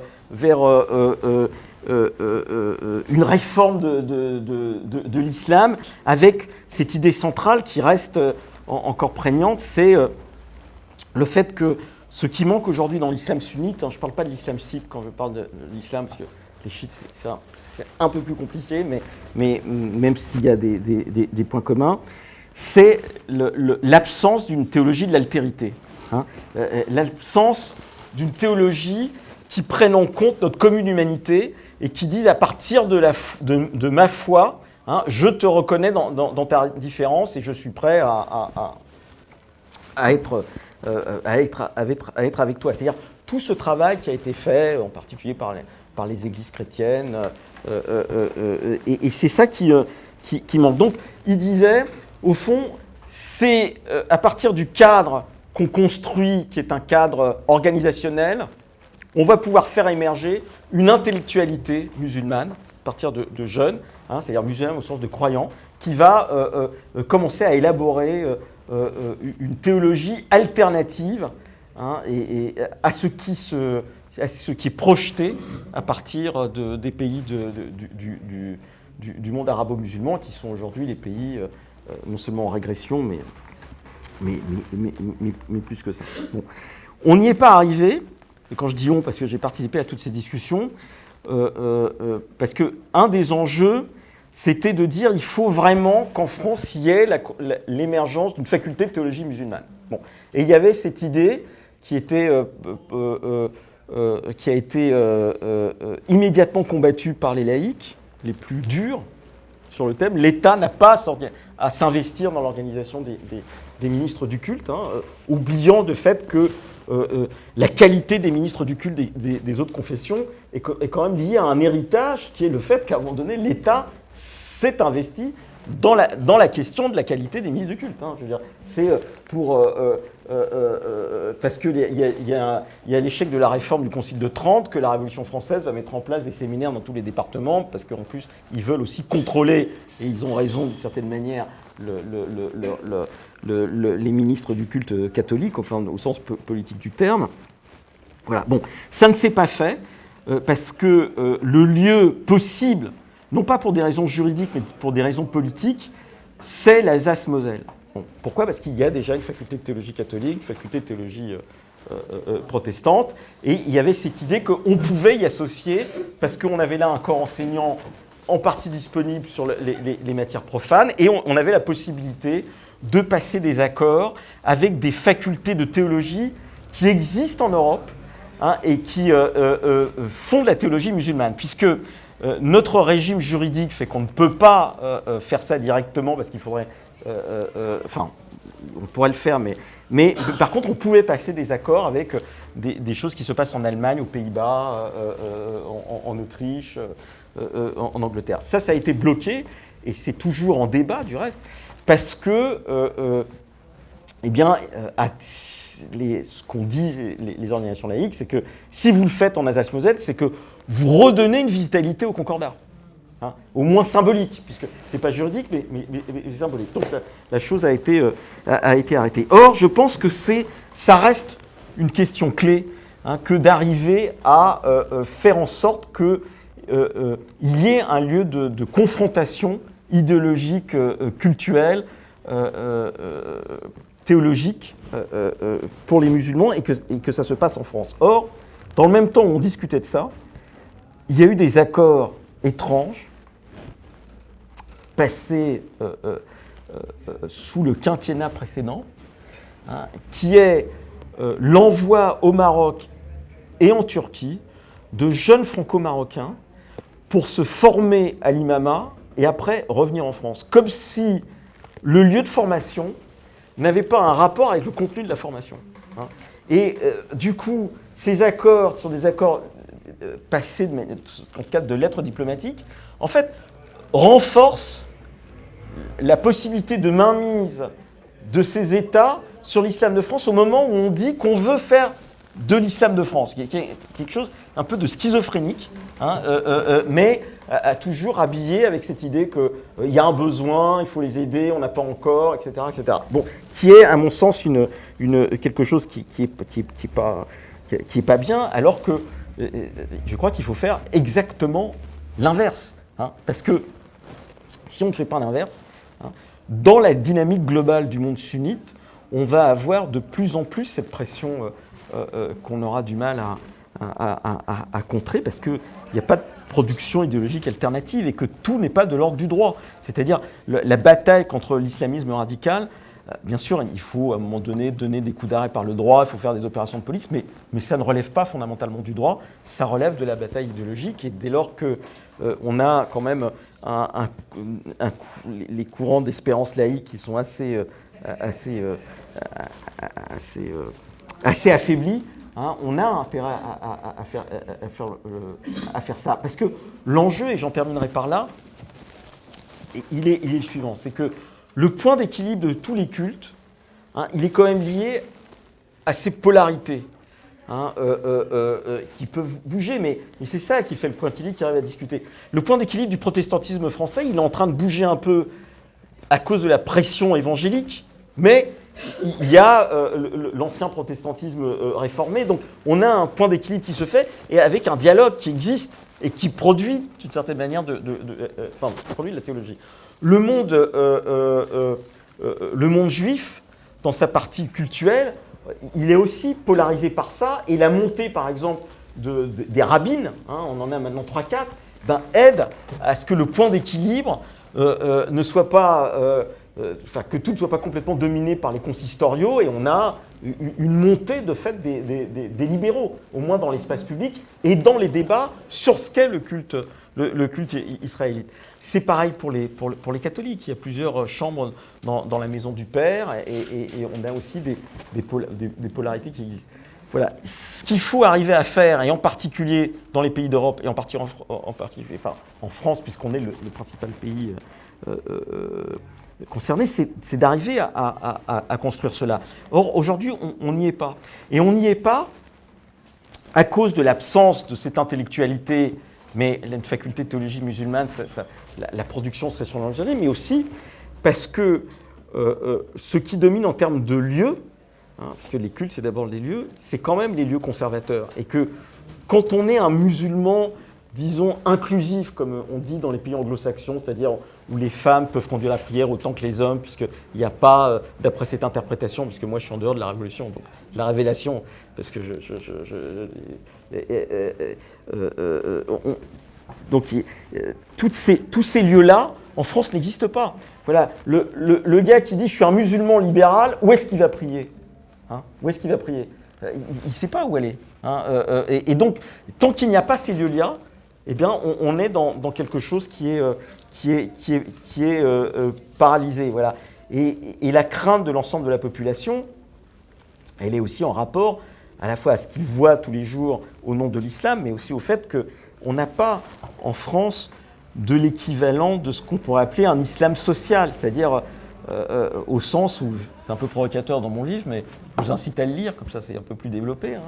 une réforme de l'islam, avec cette idée centrale qui reste encore prégnante, c'est le fait que ce qui manque aujourd'hui dans l'islam sunnite, je ne parle pas de l'islam chiite quand je parle de l'islam, parce que les chiites c'est un peu plus compliqué, mais même s'il y a des points communs, c'est l'absence d'une théologie de l'altérité, l'absence d'une théologie qui prenne en compte notre commune humanité et qui dise à partir de ma foi, hein, je te reconnais dans ta différence et je suis prêt à être avec toi. C'est-à-dire tout ce travail qui a été fait, en particulier par les églises chrétiennes, et c'est ça qui manque. Donc, il disait, au fond, c'est à partir du cadre qu'on construit, qui est un cadre organisationnel, on va pouvoir faire émerger une intellectualité musulmane, à partir de jeunes, hein, c'est-à-dire musulmane au sens de croyants, qui va commencer à élaborer une théologie alternative, hein, et à ce qui est projeté à partir des pays du monde arabo-musulman, qui sont aujourd'hui les pays non seulement en régression, mais plus que ça. Bon. On n'y est pas arrivé, et quand je dis on, parce que j'ai participé à toutes ces discussions, parce qu'un des enjeux, c'était de dire qu'il faut vraiment qu'en France, il y ait l'émergence d'une faculté de théologie musulmane. Bon. Et il y avait cette idée qui a été immédiatement combattue par les laïcs, les plus durs, sur le thème. L'État n'a pas à s'investir dans l'organisation des ministres du culte, hein, oubliant de fait que la qualité des ministres du culte des autres confessions est quand même liée à un héritage qui est le fait qu'à un moment donné, l'État s'est investi dans la question de la qualité des ministres du culte. Hein. Je veux dire, c'est parce qu'il y a l'échec de la réforme du Concile de Trente que la Révolution française va mettre en place des séminaires dans tous les départements, parce qu'en plus, ils veulent aussi contrôler, et ils ont raison d'une certaine manière, les ministres du culte catholique, enfin au sens politique du terme. Voilà. Bon, ça ne s'est pas fait parce que le lieu possible, non pas pour des raisons juridiques, mais pour des raisons politiques, c'est l'Alsace-Moselle. Bon, pourquoi ? Parce qu'il y a déjà une faculté de théologie catholique, une faculté de théologie protestante, et il y avait cette idée qu'on pouvait y associer, parce qu'on avait là un corps enseignant en partie disponible sur les matières profanes, et on avait la possibilité de passer des accords avec des facultés de théologie qui existent en Europe, hein, et qui font de la théologie musulmane, puisque notre régime juridique fait qu'on ne peut pas faire ça directement, parce qu'il faudrait... Enfin, on pourrait le faire, mais par contre, on pouvait passer des accords avec des choses qui se passent en Allemagne, aux Pays-Bas, en Autriche, en Angleterre. Ça a été bloqué, et c'est toujours en débat, du reste, parce que, ce qu'on dit les organisations laïques, c'est que si vous le faites en Alsace-Moselle, c'est que vous redonnez une vitalité au concordat. Hein, au moins symbolique, puisque ce n'est pas juridique, mais symbolique. Donc la chose a été arrêtée. Or, je pense que ça reste une question clé, hein, que d'arriver à faire en sorte qu'il y ait un lieu de confrontation idéologique, culturelle, théologique pour les musulmans, et que ça se passe en France. Or, dans le même temps où on discutait de ça, il y a eu des accords étranges passé sous le quinquennat précédent, hein, qui est l'envoi au Maroc et en Turquie de jeunes franco-marocains pour se former à l'imama et après revenir en France. Comme si le lieu de formation n'avait pas un rapport avec le contenu de la formation. Hein. Et du coup, ces accords sont des accords passés dans le cadre de lettres diplomatiques, en fait, renforcent la possibilité de mainmise de ces États sur l'islam de France au moment où on dit qu'on veut faire de l'islam de France, qui est quelque chose un peu de schizophrénique, hein, mais toujours habillé avec cette idée qu'il y a un besoin, il faut les aider, on n'a pas encore, etc., etc. Bon, qui est à mon sens quelque chose qui est pas bien, alors que je crois qu'il faut faire exactement l'inverse, hein, parce que si on ne fait pas l'inverse, hein, dans la dynamique globale du monde sunnite, on va avoir de plus en plus cette pression qu'on aura du mal à contrer, parce qu'il n'y a pas de production idéologique alternative et que tout n'est pas de l'ordre du droit. C'est-à-dire la bataille contre l'islamisme radical Bien sûr, il faut à un moment donné donner des coups d'arrêt par le droit, il faut faire des opérations de police, mais ça ne relève pas fondamentalement du droit, ça relève de la bataille idéologique. Et dès lors qu'on a quand même les courants d'espérance laïque qui sont assez affaiblis, hein, on a intérêt à faire ça. Parce que l'enjeu, et j'en terminerai par là, il est le suivant, c'est que le point d'équilibre de tous les cultes, hein, il est quand même lié à ces polarités, hein, qui peuvent bouger, mais c'est ça qui fait le point d'équilibre qui arrive à discuter. Le point d'équilibre du protestantisme français, il est en train de bouger un peu à cause de la pression évangélique, mais il y a l'ancien protestantisme réformé, donc on a un point d'équilibre qui se fait, et avec un dialogue qui existe et qui produit, d'une certaine manière, qui produit de la théologie. Le monde juif, dans sa partie cultuelle, il est aussi polarisé par ça, et la montée, par exemple, des rabbins, hein, on en a maintenant 3-4, aide à ce que le point d'équilibre ne soit pas... que tout ne soit pas complètement dominé par les consistoriaux, et on a une montée de fait des libéraux, au moins dans l'espace public, et dans les débats sur ce qu'est le culte israélite. C'est pareil pour les catholiques, il y a plusieurs chambres dans la maison du Père, et on a aussi des polarités qui existent. Voilà. Ce qu'il faut arriver à faire, et en particulier dans les pays d'Europe, et en particulier en France, puisqu'on est le principal pays concerné, c'est d'arriver à construire cela. Or, aujourd'hui, on n'y est pas. Et on n'y est pas à cause de l'absence de cette intellectualité, mais une faculté de théologie musulmane, la production serait sur l'enjeu, mais aussi parce que ce qui domine en termes de lieux, hein, parce que les cultes, c'est d'abord les lieux, c'est quand même les lieux conservateurs. Et que quand on est un musulman, disons, inclusif, comme on dit dans les pays anglo-saxons, c'est-à-dire où les femmes peuvent conduire la prière autant que les hommes, puisqu'il n'y a pas, d'après cette interprétation, puisque moi je suis en dehors de la Révolution, donc de la Révélation, parce que tous ces lieux-là, en France, n'existent pas. Voilà, le gars qui dit « je suis un musulman libéral », où est-ce qu'il va prier, hein? Où est-ce qu'il va prier? Il ne sait pas où aller. Hein, et donc, tant qu'il n'y a pas ces lieux-là, eh bien, on est dans quelque chose qui est paralysé. Voilà. Et la crainte de l'ensemble de la population, elle est aussi en rapport à la fois à ce qu'ils voient tous les jours au nom de l'islam, mais aussi au fait qu'on n'a pas en France de l'équivalent de ce qu'on pourrait appeler un islam social, c'est-à-dire au sens où, c'est un peu provocateur dans mon livre, mais je vous incite à le lire, comme ça c'est un peu plus développé, hein,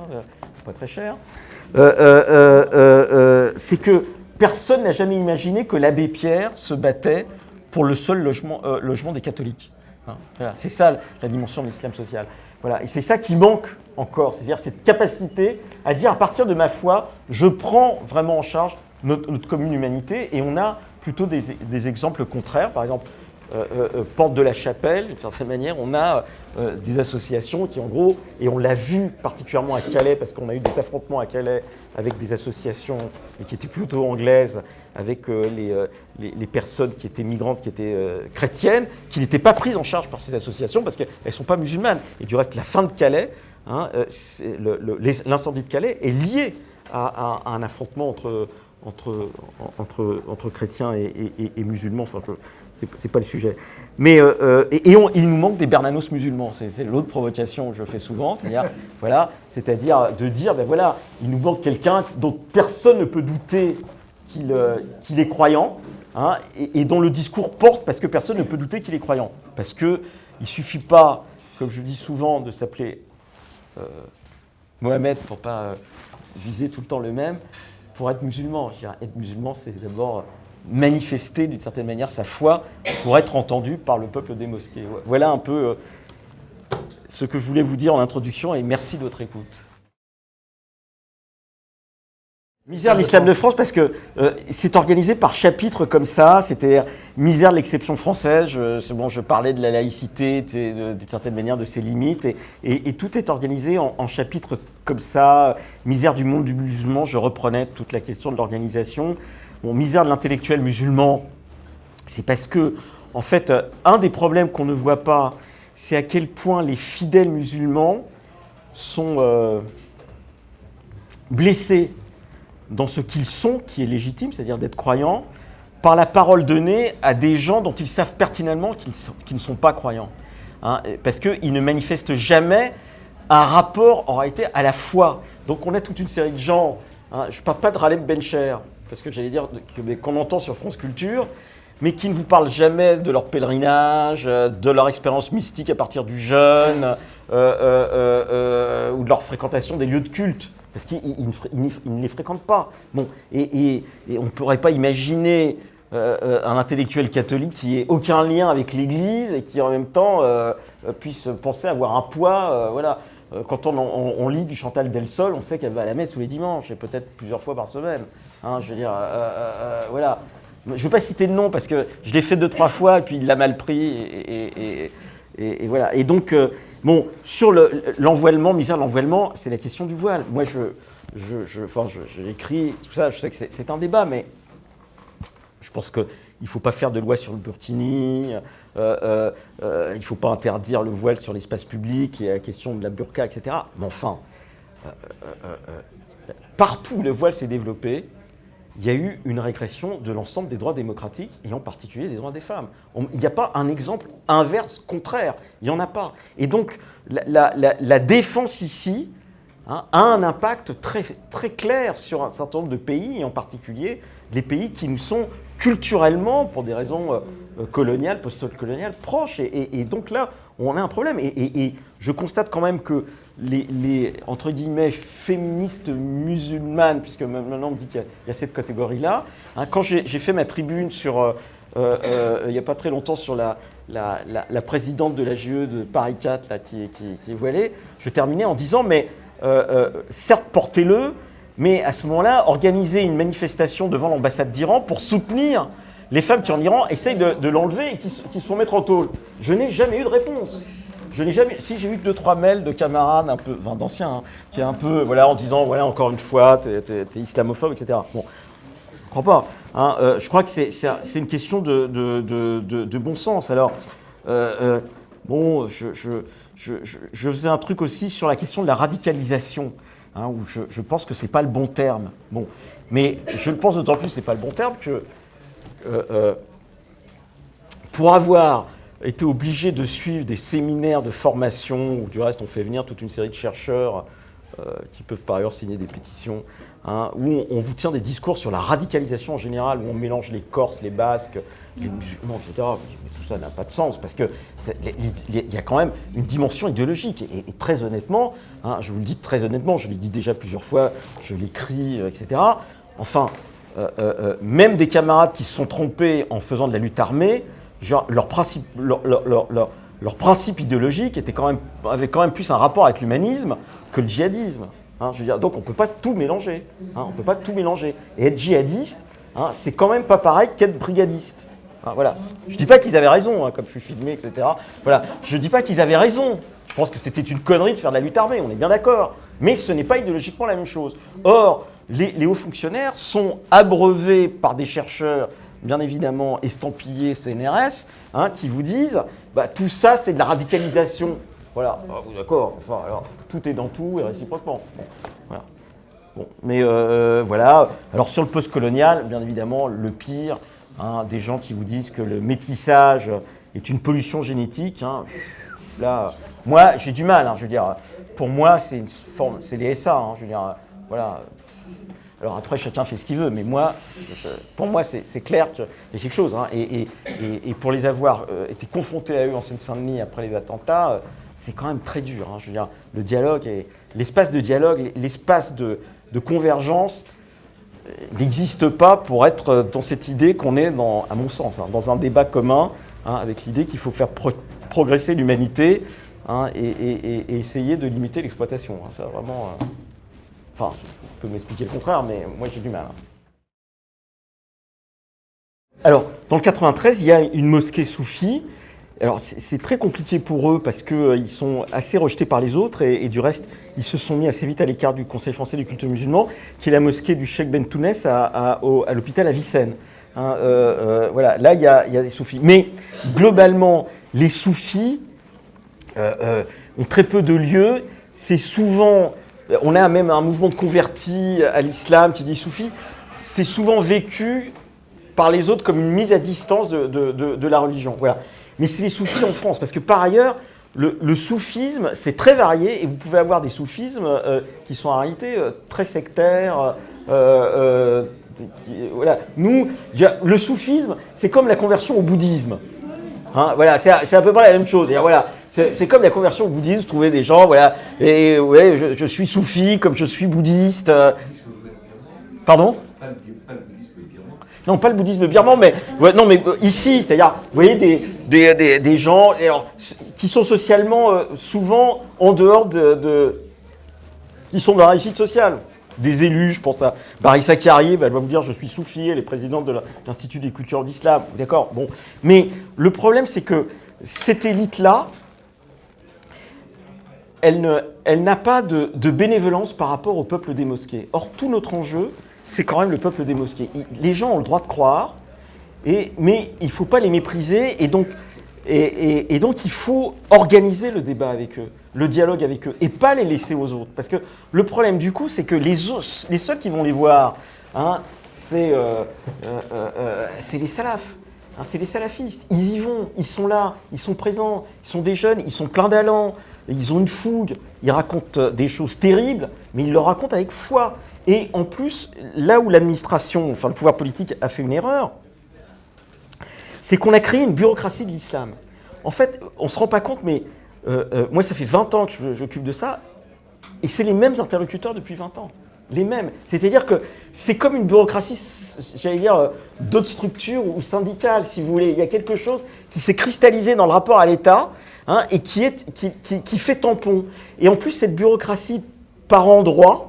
pas très cher, c'est que personne n'a jamais imaginé que l'abbé Pierre se battait pour le seul logement des catholiques. Hein, voilà, c'est ça la dimension de l'islam social. Voilà, et c'est ça qui manque encore, c'est-à-dire cette capacité à dire à partir de ma foi, je prends vraiment en charge notre commune humanité, et on a plutôt des exemples contraires. Par exemple, Porte de la Chapelle, d'une certaine manière, on a des associations qui, en gros, et on l'a vu particulièrement à Calais, parce qu'on a eu des affrontements à Calais avec des associations qui étaient plutôt anglaises, avec les personnes qui étaient migrantes, qui étaient chrétiennes, qui n'étaient pas prises en charge par ces associations parce qu'elles ne sont pas musulmanes. Et du reste, la fin de Calais, hein, l'incendie de Calais est lié à un affrontement entre chrétiens et musulmans. Enfin, c'est pas le sujet. Mais il nous manque des Bernanos musulmans. C'est l'autre provocation que je fais souvent. C'est-à-dire de dire, ben voilà, il nous manque quelqu'un dont personne ne peut douter qu'il est croyant, hein, et dont le discours porte parce que personne ne peut douter qu'il est croyant. Parce qu'il ne suffit pas, comme je dis souvent, de s'appeler Mohamed pour ne pas viser tout le temps le même. Pour être musulman, être musulman, c'est d'abord manifester d'une certaine manière sa foi pour être entendu par le peuple des mosquées. Voilà un peu ce que je voulais vous dire en introduction, et merci de votre écoute. Misère de l'islam de France, parce que c'est organisé par chapitres comme ça, c'était misère de l'exception française, je parlais de la laïcité, d'une certaine manière de ses limites, et tout est organisé en chapitres comme ça. Misère du monde du musulman, je reprenais toute la question de l'organisation. Bon, misère de l'intellectuel musulman, c'est parce que, en fait, un des problèmes qu'on ne voit pas, c'est à quel point les fidèles musulmans sont blessés dans ce qu'ils sont, qui est légitime, c'est-à-dire d'être croyants, par la parole donnée à des gens dont ils savent pertinemment qu'ils ne sont pas croyants. Hein, parce qu'ils ne manifestent jamais un rapport, en réalité, à la foi. Donc on a toute une série de gens, hein, je ne parle pas de Ralem Bencher, parce que j'allais dire qu'on entend sur France Culture, mais qui ne vous parlent jamais de leur pèlerinage, de leur expérience mystique à partir du jeûne, ou de leur fréquentation des lieux de culte. Parce qu'ils ne les fréquentent pas. Bon, et on ne pourrait pas imaginer un intellectuel catholique qui ait aucun lien avec l'Église et qui en même temps puisse penser avoir un poids. Voilà. Quand on lit du Chantal Delsol, on sait qu'elle va à la messe tous les dimanches et peut-être plusieurs fois par semaine. Hein, je veux dire, voilà. Je ne veux pas citer de nom parce que je l'ai fait 2-3 fois et puis il l'a mal pris et voilà. Et donc, bon, sur l'envoilement, misère de l'envoilement, c'est la question du voile. Moi, j'ai écrit tout ça, je sais que c'est un débat, mais je pense qu'il ne faut pas faire de loi sur le burkini, il ne faut pas interdire le voile sur l'espace public et la question de la burqa, etc. Mais enfin, partout où le voile s'est développé, il y a eu une régression de l'ensemble des droits démocratiques, et en particulier des droits des femmes. Il n'y a pas un exemple inverse, contraire. Il n'y en a pas. Et donc, la défense ici a un impact très, très clair sur un certain nombre de pays, et en particulier les pays qui nous sont culturellement, pour des raisons coloniales, post-coloniales, proches. Et donc là, on a un problème. Et je constate quand même que les entre guillemets, féministes musulmanes, puisque maintenant on me dit qu'il y a cette catégorie-là, hein, quand j'ai fait ma tribune sur, il n'y a pas très longtemps sur la présidente de l'AGE de Paris 4, là, qui est voilée, je terminais en disant, mais certes, portez-le, mais à ce moment-là, organisez une manifestation devant l'ambassade d'Iran pour soutenir les femmes qui en Iran essayent de l'enlever et qui se font mettre en tôle. Je n'ai jamais eu de réponse. Si j'ai eu 2-3 mails de camarades un peu, enfin d'anciens, hein, qui est un peu, voilà, en disant, voilà, encore une fois, t'es islamophobe, etc. Bon, je crois pas. Hein, je crois que c'est une question de bon sens. Alors, bon, je faisais un truc aussi sur la question de la radicalisation, hein, où je pense que c'est pas le bon terme. Bon, mais je le pense d'autant plus que c'est pas le bon terme que pour avoir été obligé de suivre des séminaires de formation, où du reste on fait venir toute une série de chercheurs qui peuvent par ailleurs signer des pétitions, hein, où on vous tient des discours sur la radicalisation en général, où on mélange les Corses, les Basques, les musulmans, etc. Mais tout ça n'a pas de sens, parce qu'il y a quand même une dimension idéologique. Et très honnêtement, hein, je vous le dis très honnêtement, je l'ai dit déjà plusieurs fois, je l'écris, etc. Enfin, même des camarades qui se sont trompés en faisant de la lutte armée, genre, leur principe idéologique avait quand même plus un rapport avec l'humanisme que le djihadisme. Hein, je veux dire, donc on ne peut pas tout mélanger. Hein, on peut pas tout mélanger. Et être djihadiste, hein, c'est quand même pas pareil qu'être brigadiste. Hein, voilà. Je ne dis pas qu'ils avaient raison, hein, comme je suis filmé, etc. Voilà. Je ne dis pas qu'ils avaient raison. Je pense que c'était une connerie de faire de la lutte armée, on est bien d'accord. Mais ce n'est pas idéologiquement la même chose. Or, les hauts fonctionnaires sont abreuvés par des chercheurs bien évidemment estampillés CNRS, hein, qui vous disent bah, tout ça c'est de la radicalisation. Voilà, d'accord, enfin, alors, tout est dans tout et réciproquement. Bon, voilà. Bon, mais voilà, alors sur le post-colonial, bien évidemment, le pire, hein, des gens qui vous disent que le métissage est une pollution génétique, hein, là, moi j'ai du mal, hein, je veux dire, pour moi c'est une forme, c'est les SA, hein, je veux dire, voilà. Alors après, chacun fait ce qu'il veut, mais moi, pour moi, c'est clair qu'il y a quelque chose. Hein, et pour les avoir été confrontés à eux en Seine-Saint-Denis après les attentats, c'est quand même très dur. Hein, je veux dire, le dialogue, l'espace de dialogue, l'espace de convergence n'existe pas pour être dans cette idée qu'on est, à mon sens, hein, dans un débat commun, hein, avec l'idée qu'il faut faire progresser l'humanité, hein, et essayer de limiter l'exploitation. Hein, ça vraiment... Enfin, je peux m'expliquer le contraire, mais moi j'ai du mal. Alors, dans le 93, il y a une mosquée soufie. Alors, c'est très compliqué pour eux parce qu'ils sont assez rejetés par les autres et du reste, ils se sont mis assez vite à l'écart du Conseil français du culte musulman, qui est la mosquée du Cheikh Bentounès à l'hôpital Avicenne. Hein, voilà, là, il y a des soufis. Mais globalement, les soufis ont très peu de lieu. C'est souvent, on a même un mouvement de convertis à l'islam qui dit soufi, c'est souvent vécu par les autres comme une mise à distance de la religion. Voilà. Mais c'est les soufis en France, parce que par ailleurs, le soufisme, c'est très varié, et vous pouvez avoir des soufismes qui sont en réalité très sectaires. Voilà. Nous, le soufisme, c'est comme la conversion au bouddhisme. Hein, voilà, c'est à peu près la même chose. Voilà, c'est comme la conversion au bouddhisme, trouver des gens, voilà, et ouais, je suis soufi comme je suis bouddhiste. Pardon ? Pas le bouddhisme birman. Non, pas le bouddhisme birman, mais ouais, non, mais ici, c'est-à-dire, vous voyez des gens alors, qui sont socialement souvent en dehors qui sont dans la réussite sociale. Des élus, je pense à Barissa qui arrive, elle va vous dire je suis soufi, elle est présidente de l'Institut des cultures d'islam, d'accord, bon. Mais le problème, c'est que cette élite-là, elle n'a pas de bénévolence par rapport au peuple des mosquées. Or, tout notre enjeu, c'est quand même le peuple des mosquées. Les gens ont le droit de croire, mais il ne faut pas les mépriser, et donc il faut organiser le débat avec eux, le dialogue avec eux, et pas les laisser aux autres. Parce que le problème du coup, c'est que les seuls qui vont les voir, hein, c'est les salafs, hein, c'est les salafistes. Ils y vont, ils sont là, ils sont présents, ils sont des jeunes, ils sont pleins d'allant, ils ont une fougue, ils racontent des choses terribles, mais ils le racontent avec foi. Et en plus, là où l'administration, enfin le pouvoir politique a fait une erreur, c'est qu'on a créé une bureaucratie de l'islam. En fait, on ne se rend pas compte, mais moi, ça fait 20 ans que je m'occupe de ça, et c'est les mêmes interlocuteurs depuis 20 ans. Les mêmes. C'est-à-dire que c'est comme une bureaucratie, j'allais dire, d'autres structures ou syndicales, si vous voulez. Il y a quelque chose qui s'est cristallisé dans le rapport à l'État, hein, et qui fait tampon. Et en plus, cette bureaucratie, par endroits,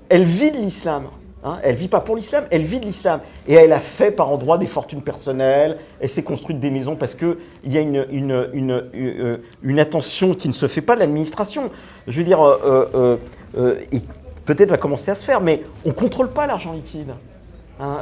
elle vit de l'islam. Hein, elle ne vit pas pour l'islam, elle vit de l'islam. Et elle a fait par endroits des fortunes personnelles, elle s'est construite des maisons parce qu'il y a une attention qui ne se fait pas de l'administration. Je veux dire, et peut-être va commencer à se faire, mais on ne contrôle pas l'argent liquide. Hein,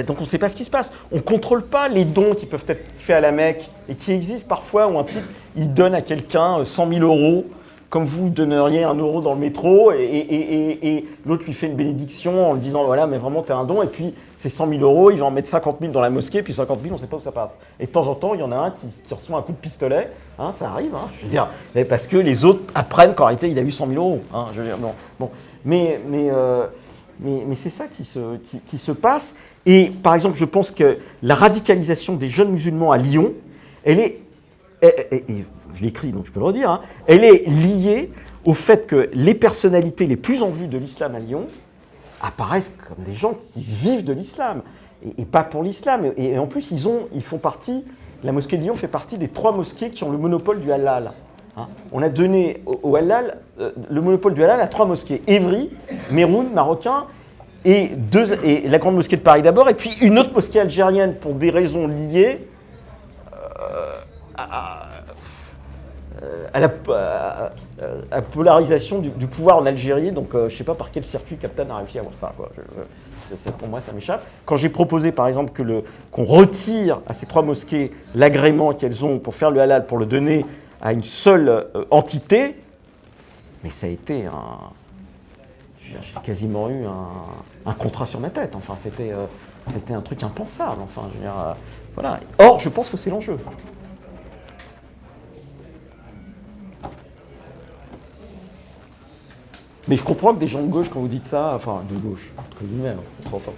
donc on ne sait pas ce qui se passe. On ne contrôle pas les dons qui peuvent être faits à la Mecque et qui existent parfois où un type il donne à quelqu'un 100 000 euros. Comme vous donneriez 1 euro dans le métro et l'autre lui fait une bénédiction en lui disant voilà, mais vraiment, tu as un don. Et puis, ces 100 000 euros, il va en mettre 50 000 dans la mosquée, puis 50 000, on ne sait pas où ça passe. Et de temps en temps, il y en a un qui reçoit un coup de pistolet. Hein, ça arrive, hein, je veux dire, mais parce que les autres apprennent qu'en réalité, il a eu 100 000 euros. Hein, je veux dire, bon. Mais c'est ça qui se passe. Et par exemple, je pense que la radicalisation des jeunes musulmans à Lyon, elle est. Je l'écris, donc je peux le redire, hein, elle est liée au fait que les personnalités les plus en vue de l'islam à Lyon apparaissent comme des gens qui vivent de l'islam, et pas pour l'islam. Et en plus, ils font partie, la mosquée de Lyon fait partie des 3 mosquées qui ont le monopole du halal. Hein. On a donné au halal, le monopole du halal à 3 mosquées, Évry, Méroun, marocain, et la grande mosquée de Paris d'abord, et puis une autre mosquée algérienne pour des raisons liées à la polarisation du pouvoir en Algérie. Donc je ne sais pas par quel circuit Captain a réussi à avoir ça, quoi. Pour moi, ça m'échappe. Quand j'ai proposé, par exemple, qu'on retire à ces 3 mosquées l'agrément qu'elles ont pour faire le halal, pour le donner à une seule entité, mais ça a été j'ai quasiment eu un contrat sur ma tête. Enfin, c'était un truc impensable. Enfin, je veux dire, voilà. Or, je pense que c'est l'enjeu. Mais je comprends que des gens de gauche, quand vous dites ça, enfin, de gauche, entre guillemets, on s'entend.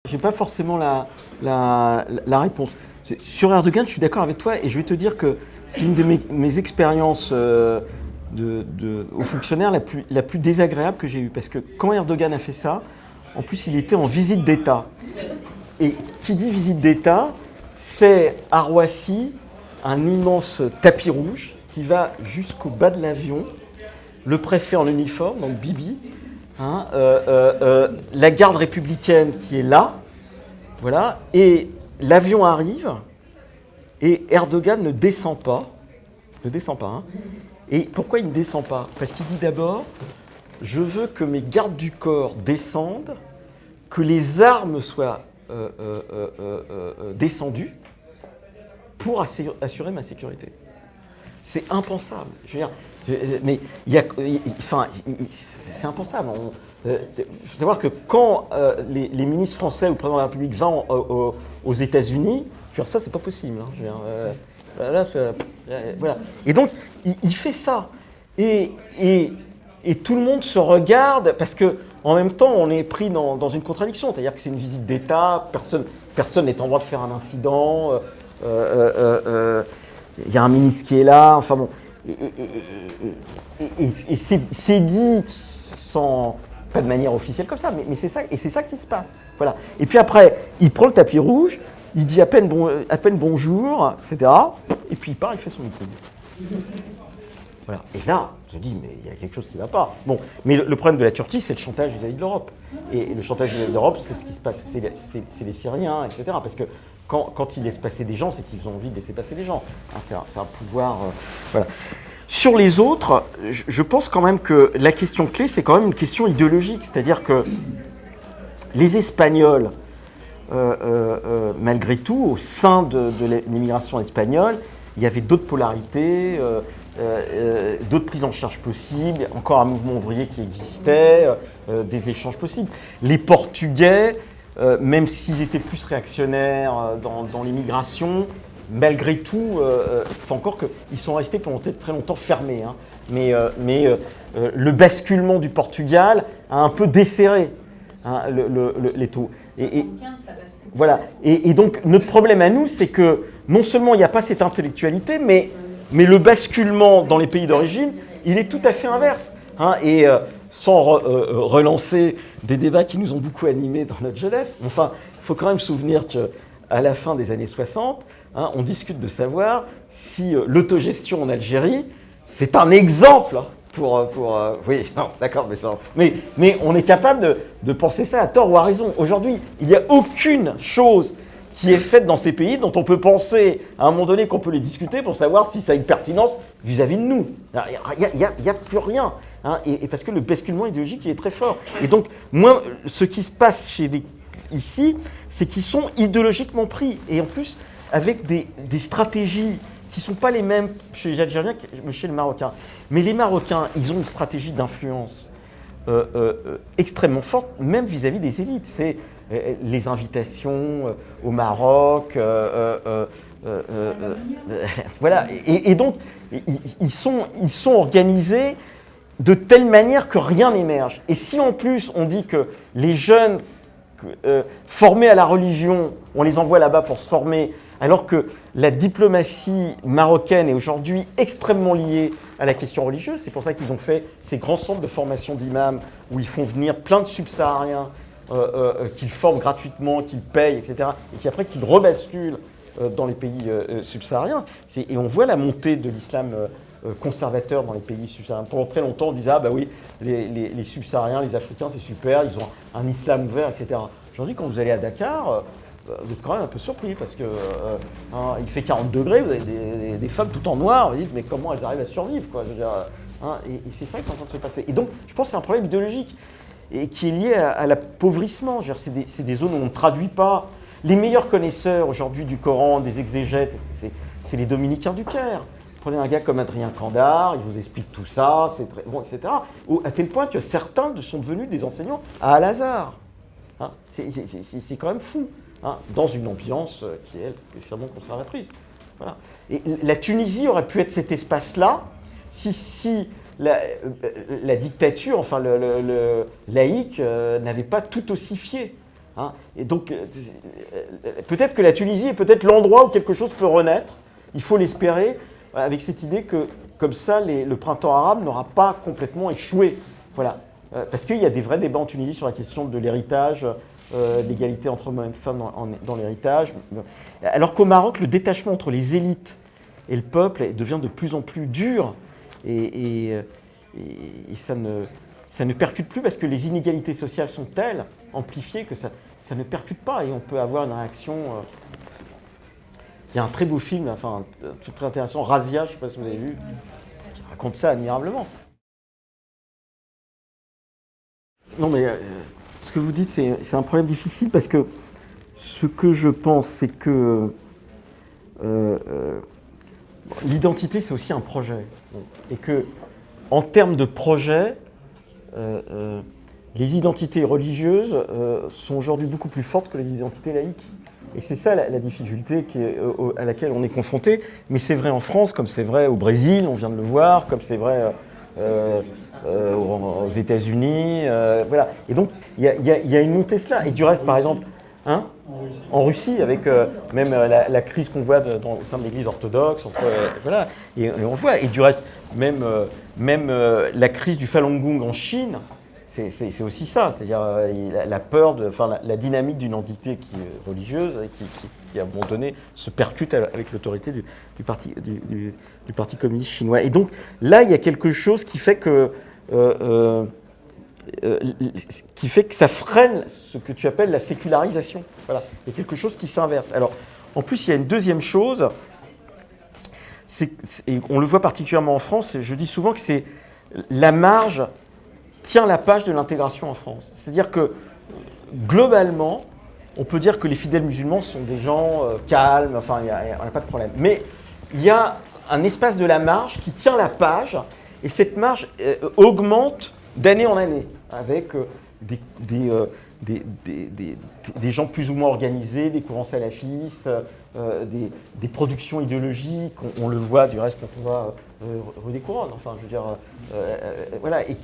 J'ai pas forcément la réponse. Sur Erdogan, je suis d'accord avec toi, et je vais te dire que c'est une de mes expériences au fonctionnaire la plus désagréable que j'ai eue. Parce que quand Erdogan a fait ça, en plus, il était en visite d'État. Et qui dit visite d'État, c'est à Roissy un immense tapis rouge qui va jusqu'au bas de l'avion, le préfet en uniforme, donc Bibi, hein, la garde républicaine qui est là, voilà, et l'avion arrive, et Erdogan ne descend pas, hein. Et pourquoi il ne descend pas? Parce qu'il dit d'abord, je veux que mes gardes du corps descendent, que les armes soient descendues, pour assurer ma sécurité. C'est impensable. Je veux dire, mais c'est impensable. Il faut savoir que quand les ministres français ou le président de la République vont aux États-Unis, ça, c'est pas possible. Hein, je veux dire, là, voilà. Et donc, il fait ça. Et tout le monde se regarde parce que en même temps, on est pris dans une contradiction. C'est-à-dire que c'est une visite d'État, personne n'est en droit de faire un incident. Il y a un ministre qui est là. Enfin bon. Et c'est dit sans pas de manière officielle comme ça, mais c'est ça, et c'est ça qui se passe. Voilà. Et puis après, il prend le tapis rouge, il dit à peine bonjour, etc. Et puis il part, il fait son meeting. Voilà. Et là, je dis, mais il y a quelque chose qui ne va pas. Bon, mais le problème de la Turquie, c'est le chantage vis-à-vis de l'Europe. Et le chantage vis-à-vis de l'Europe, c'est ce qui se passe, c'est les Syriens, etc. Parce que quand ils laissent passer des gens, c'est qu'ils ont envie de laisser passer des gens. Hein, c'est un pouvoir. Voilà. Sur les autres, je pense quand même que la question clé, c'est quand même une question idéologique. C'est-à-dire que les Espagnols, malgré tout, au sein de l'immigration espagnole, il y avait d'autres polarités, d'autres prises en charge possibles, encore un mouvement ouvrier qui existait, des échanges possibles. Les Portugais, même s'ils étaient plus réactionnaires dans l'immigration, malgré tout, faut encore qu'ils sont restés pendant très longtemps fermés. Hein. Mais le basculement du Portugal a un peu desserré hein, les taux. Voilà. Et donc, notre problème à nous, c'est que non seulement il n'y a pas cette intellectualité, mais le basculement dans les pays d'origine, il est tout à fait inverse. Hein. Et sans relancer des débats qui nous ont beaucoup animés dans notre jeunesse, enfin, il faut quand même se souvenir qu'à la fin des années 60, hein, on discute de savoir si l'autogestion en Algérie, c'est un exemple pour oui, non, d'accord, mais on est capable de penser ça à tort ou à raison. Aujourd'hui, il n'y a aucune chose qui est faite dans ces pays dont on peut penser à un moment donné qu'on peut les discuter pour savoir si ça a une pertinence vis-à-vis de nous. Il n'y a plus rien. Hein, et parce que le basculement idéologique il est très fort. Et donc, moi, ce qui se passe ici, c'est qu'ils sont idéologiquement pris. Et en plus, avec des stratégies qui ne sont pas les mêmes chez les Algériens que chez les Marocains. Mais les Marocains, ils ont une stratégie d'influence extrêmement forte, même vis-à-vis des élites. C'est les invitations au Maroc, voilà. Et donc, ils sont organisés de telle manière que rien n'émerge. Et si en plus on dit que les jeunes formés à la religion, on les envoie là-bas pour se former, alors que la diplomatie marocaine est aujourd'hui extrêmement liée à la question religieuse. C'est pour ça qu'ils ont fait ces grands centres de formation d'imams où ils font venir plein de subsahariens qu'ils forment gratuitement, qu'ils payent, etc. Et qui après qu'ils rebasculent dans les pays subsahariens. Et on voit la montée de l'islam conservateur dans les pays subsahariens. Pendant très longtemps, on disait « Ah bah oui, les subsahariens, les Africains, c'est super, ils ont un islam ouvert, etc. » Aujourd'hui, quand vous allez à Dakar, vous êtes quand même un peu surpris parce que il fait 40 degrés, vous avez des femmes tout en noir, vous dites « Mais comment elles arrivent à survivre quoi ? » Je veux dire, et c'est ça qui est en train de se passer. Et donc, je pense que c'est un problème idéologique et qui est lié à l'appauvrissement. C'est des zones où on ne traduit pas. Les meilleurs connaisseurs aujourd'hui du Coran, des exégètes, c'est les dominicains du Caire. Prenez un gars comme Adrien Candard, il vous explique tout ça, c'est très bon, etc. À tel point que certains sont devenus des enseignants à Al-Azhar. Hein, c'est quand même fou, hein, dans une ambiance qui est extrêmement conservatrice. Voilà. Et la Tunisie aurait pu être cet espace-là si la dictature, enfin le laïque, n'avait pas tout ossifié. Hein. Et donc, peut-être que la Tunisie est peut-être l'endroit où quelque chose peut renaître, il faut l'espérer, avec cette idée que, comme ça, le printemps arabe n'aura pas complètement échoué. Voilà. Parce qu'il y a des vrais débats en Tunisie sur la question de l'héritage, l'égalité entre hommes et femmes dans l'héritage. Alors qu'au Maroc, le détachement entre les élites et le peuple devient de plus en plus dur et ça ne percute plus parce que les inégalités sociales sont telles, amplifiées, que ça ne percute pas et on peut avoir une réaction... Il y a un très beau film, enfin, tout très intéressant, Razia, je ne sais pas si vous avez vu, qui raconte ça admirablement. Non mais ce que vous dites, c'est un problème difficile parce que ce que je pense, c'est que l'identité, c'est aussi un projet. Et que, en termes de projet, les identités religieuses sont aujourd'hui beaucoup plus fortes que les identités laïques. Et c'est ça la difficulté à laquelle on est confronté. Mais c'est vrai en France, comme c'est vrai au Brésil, on vient de le voir, comme c'est vrai aux États-Unis. Voilà. Et donc, il y a une montée cela. Et du reste, par exemple, en Russie, avec même la crise qu'on voit au sein de l'Église orthodoxe, voilà, et on voit. Et du reste, même la crise du Falun Gong en Chine, c'est aussi ça, c'est-à-dire la peur, la dynamique d'une entité qui est religieuse et qui, à un moment donné, se percute avec l'autorité du Parti communiste chinois. Et donc là, il y a quelque chose qui fait que ça freine ce que tu appelles la sécularisation. Voilà. Il y a quelque chose qui s'inverse. Alors, en plus, il y a une deuxième chose, et on le voit particulièrement en France, je dis souvent que c'est la marge tient la page de l'intégration en France. C'est-à-dire que, globalement, on peut dire que les fidèles musulmans sont des gens calmes, enfin, on n'a pas de problème. Mais il y a un espace de la marge qui tient la page, et cette marge augmente d'année en année, avec des gens plus ou moins organisés, des courants salafistes, des productions idéologiques, on le voit du reste quand on voit rue des Couronnes, enfin je veux dire, voilà, et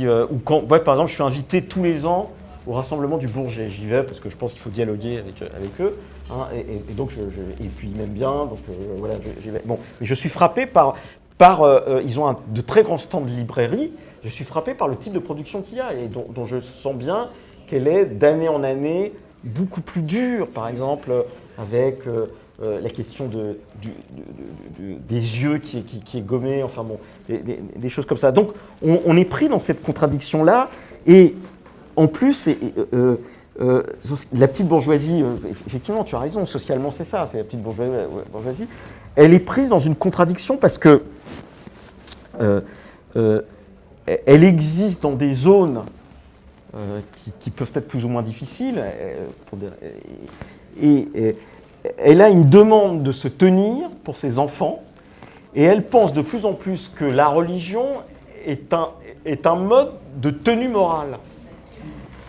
ou quand, ouais, par exemple, je suis invité tous les ans au rassemblement du Bourget, j'y vais parce que je pense qu'il faut dialoguer avec eux, hein, et donc et puis ils m'aiment bien, donc voilà, j'y vais. Bon, mais je suis frappé ils ont de très grands stands de librairie. Je suis frappé par le type de production qu'il y a et dont je sens bien qu'elle est d'année en année beaucoup plus dure, par exemple avec la question des yeux qui est gommée, enfin bon, des choses comme ça. Donc on est pris dans cette contradiction-là et en plus, la petite bourgeoisie, effectivement tu as raison, socialement c'est ça, c'est la petite bourgeoisie, elle est prise dans une contradiction parce que elle existe dans des zones qui peuvent être plus ou moins difficiles, et elle a une demande de se tenir pour ses enfants, et elle pense de plus en plus que la religion est un mode de tenue morale.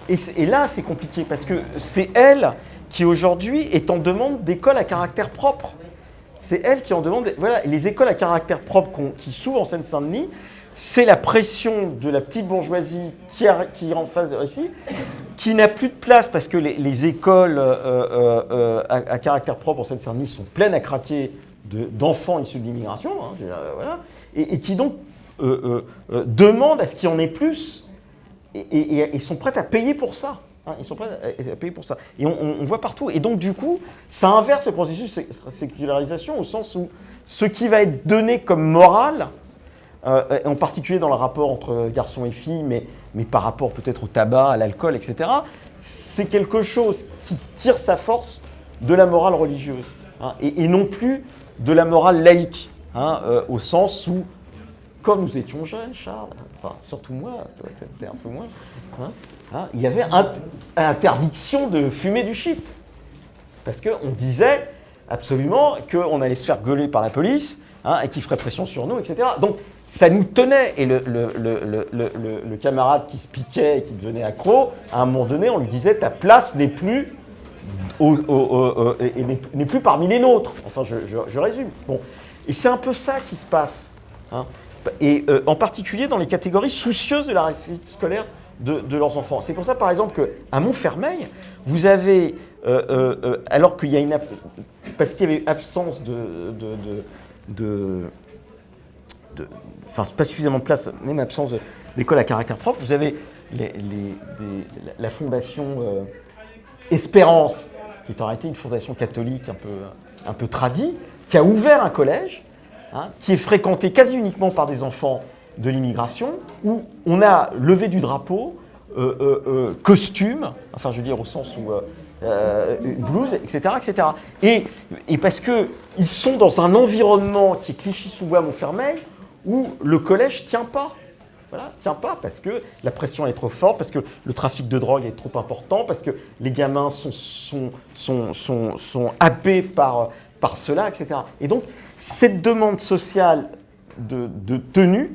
Et là, c'est compliqué, parce que c'est elle qui aujourd'hui est en demande d'écoles à caractère propre. C'est elle qui en demande. Voilà, les écoles à caractère propre qui s'ouvrent en Seine-Saint-Denis, c'est la pression de la petite bourgeoisie qui est en face de Russie, qui n'a plus de place parce que les écoles à caractère propre en Seine-Saint-Denis sont pleines à craquer d'enfants issus de l'immigration, hein, voilà, et qui donc demandent à ce qu'il y en ait plus et sont prêtes à payer pour ça. Hein, ils sont prêts à payer pour ça. Et on voit partout. Et donc, du coup, ça inverse le processus de sécularisation au sens où ce qui va être donné comme morale, en particulier dans le rapport entre garçons et filles, mais par rapport peut-être au tabac, à l'alcool, etc., c'est quelque chose qui tire sa force de la morale religieuse, hein, et non plus de la morale laïque, hein, au sens où, comme nous étions jeunes, Charles, enfin, surtout moi, peut-être un peu moins, hein, il y avait interdiction de fumer du shit. Parce qu'on disait absolument qu'on allait se faire gueuler par la police, hein, et qu'il ferait pression sur nous, etc. Donc ça nous tenait. Et le camarade qui se piquait et qui devenait accro, à un moment donné, on lui disait ta place n'est plus, n'est plus parmi les nôtres. Enfin, je résume. Bon. Et c'est un peu ça qui se passe. Hein. Et en particulier dans les catégories soucieuses de la réussite scolaire de leurs enfants. C'est pour ça, par exemple, qu'à Montfermeil, vous avez, alors qu'il y a parce qu'il y avait absence enfin, pas suffisamment de place, même absence d'école à caractère propre, vous avez la fondation Espérance, qui est en réalité une fondation catholique un peu tradie, qui a ouvert un collège, hein, qui est fréquenté quasi uniquement par des enfants de l'immigration, où on a levé du drapeau, costume, enfin je veux dire au sens où blouse, etc., etc. Et parce qu'ils sont dans un environnement qui est Clichy-sous-Bois, Montfermeil, où le collège ne tient pas. Voilà, tient pas parce que la pression est trop forte, parce que le trafic de drogue est trop important, parce que les gamins sont happés par cela, etc. Et donc, cette demande sociale de tenue,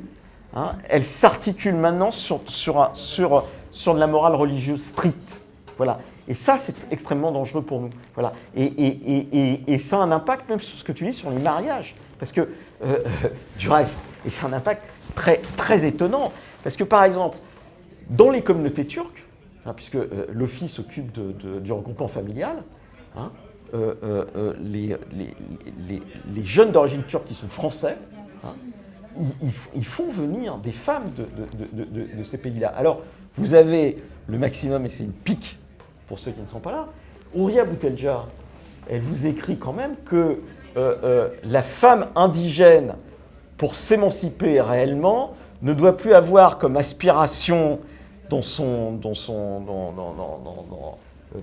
hein, elle s'articule maintenant sur de la morale religieuse stricte. Voilà. Et ça, c'est extrêmement dangereux pour nous. Voilà. Et ça a un impact même sur ce que tu dis, sur les mariages. Parce que, du reste, et c'est un impact très, très étonnant. Parce que, par exemple, dans les communautés turques, hein, puisque l'OFI s'occupe du regroupement familial, hein, les jeunes d'origine turque qui sont français, hein, ils font venir des femmes de ces pays-là. Alors, vous avez le maximum, et c'est une pique pour ceux qui ne sont pas là, Ouria Boutelja, elle vous écrit quand même que la femme indigène, pour s'émanciper réellement, ne doit plus avoir comme aspiration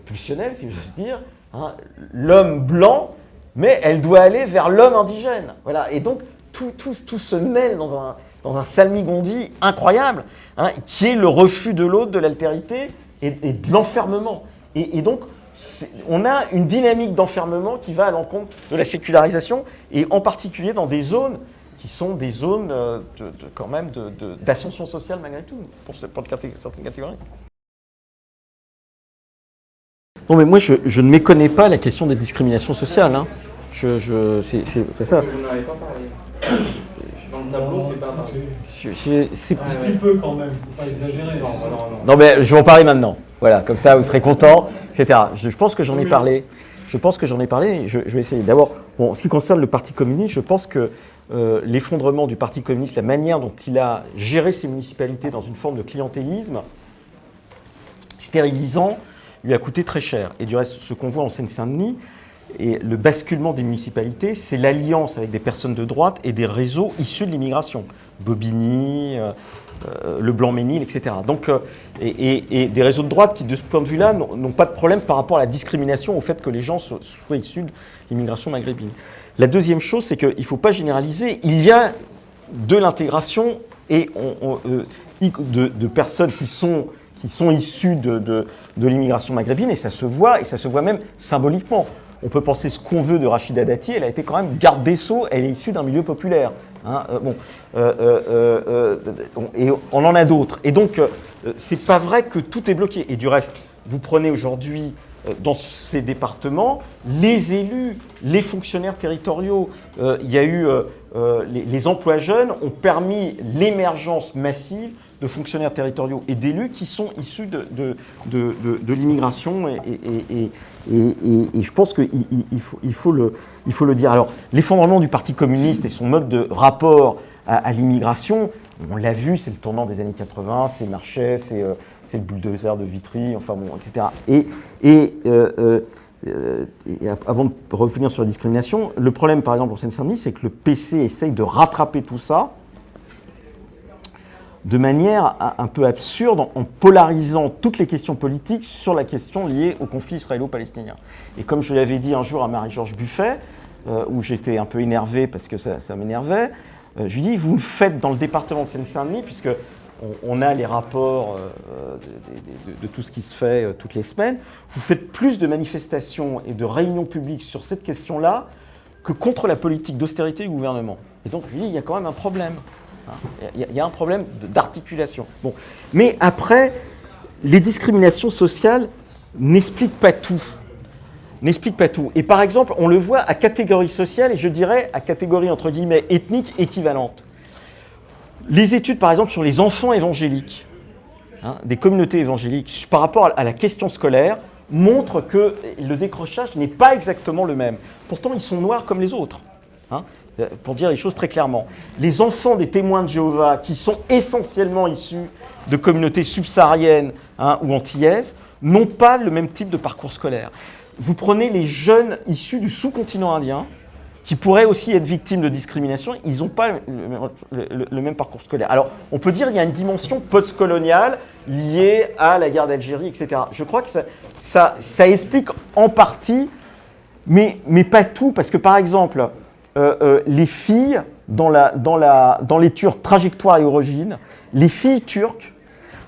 pulsionnelle, si j'ose dire, hein, l'homme blanc, mais elle doit aller vers l'homme indigène. Voilà. Et donc, tout se mêle dans un salmigondi incroyable, hein, qui est le refus de l'autre, de l'altérité et de l'enfermement. Et donc, on a une dynamique d'enfermement qui va à l'encontre de la sécularisation, et en particulier dans des zones qui sont des zones quand même d'ascension sociale malgré tout, pour certaines catégories. Non, mais moi, je ne méconnais pas la question des discriminations sociales. Hein. C'est ça. Vous n'en avez pas parlé. Dans le tableau, c'est pas parlé. Un petit peu quand même, il ne faut pas exagérer. Non, mais je vais en parler maintenant. Voilà, comme ça, vous serez contents, etc. Je pense que j'en ai parlé. Je vais essayer. D'abord, bon, en ce qui concerne le Parti communiste, je pense que l'effondrement du Parti communiste, la manière dont il a géré ses municipalités dans une forme de clientélisme stérilisant, lui a coûté très cher. Et du reste, ce qu'on voit en Seine-Saint-Denis, et le basculement des municipalités, c'est l'alliance avec des personnes de droite et des réseaux issus de l'immigration. Bobigny, le Blanc-Ménil, etc. Donc, et des réseaux de droite qui, de ce point de vue-là, n'ont pas de problème par rapport à la discrimination, au fait que les gens soient issus de l'immigration maghrébine. La deuxième chose, c'est qu'il ne faut pas généraliser. Il y a de l'intégration et de personnes qui sont issues de l'immigration maghrébine, et ça se voit même symboliquement. On peut penser ce qu'on veut de Rachida Dati, elle a été quand même garde des Sceaux, elle est issue d'un milieu populaire. Hein, et on en a d'autres. Et donc, c'est pas vrai que tout est bloqué. Et du reste, vous prenez aujourd'hui, dans ces départements, les élus, les fonctionnaires territoriaux, il y a eu les emplois jeunes ont permis l'émergence massive de fonctionnaires territoriaux et d'élus qui sont issus de l'immigration, et je pense qu'il faut le dire. Alors, l'effondrement du Parti communiste et son mode de rapport à l'immigration, on l'a vu, c'est le tournant des années 80, c'est Marchais, c'est le bulldozer de Vitry, enfin bon, etc. Et avant de revenir sur la discrimination, le problème, par exemple, en Seine-Saint-Denis, c'est que le PC essaye de rattraper tout ça de manière un peu absurde, en polarisant toutes les questions politiques sur la question liée au conflit israélo-palestinien. Et comme je l'avais dit un jour à Marie-Georges Buffet, où j'étais un peu énervé parce que ça m'énervait, je lui dis, vous faites dans le département de Seine-Saint-Denis, puisque on a les rapports de tout ce qui se fait toutes les semaines, vous faites plus de manifestations et de réunions publiques sur cette question-là que contre la politique d'austérité du gouvernement. Et donc je lui dis, il y a quand même un problème. Il y a un problème d'articulation. Bon. Mais après, les discriminations sociales n'expliquent pas tout. Et par exemple, on le voit à catégorie sociale, et je dirais à catégorie entre guillemets ethnique équivalente. Les études, par exemple, sur les enfants évangéliques, hein, des communautés évangéliques, par rapport à la question scolaire, montrent que le décrochage n'est pas exactement le même. Pourtant, ils sont noirs comme les autres. Hein, pour dire les choses très clairement. Les enfants des témoins de Jéhovah, qui sont essentiellement issus de communautés subsahariennes, hein, ou antillaises, n'ont pas le même type de parcours scolaire. Vous prenez les jeunes issus du sous-continent indien, qui pourraient aussi être victimes de discrimination, ils n'ont pas le même parcours scolaire. Alors, on peut dire qu'il y a une dimension postcoloniale liée à la guerre d'Algérie, etc. Je crois que ça explique en partie, mais pas tout, parce que par exemple, les filles, dans l'étude Trajectoire et origine, les filles turques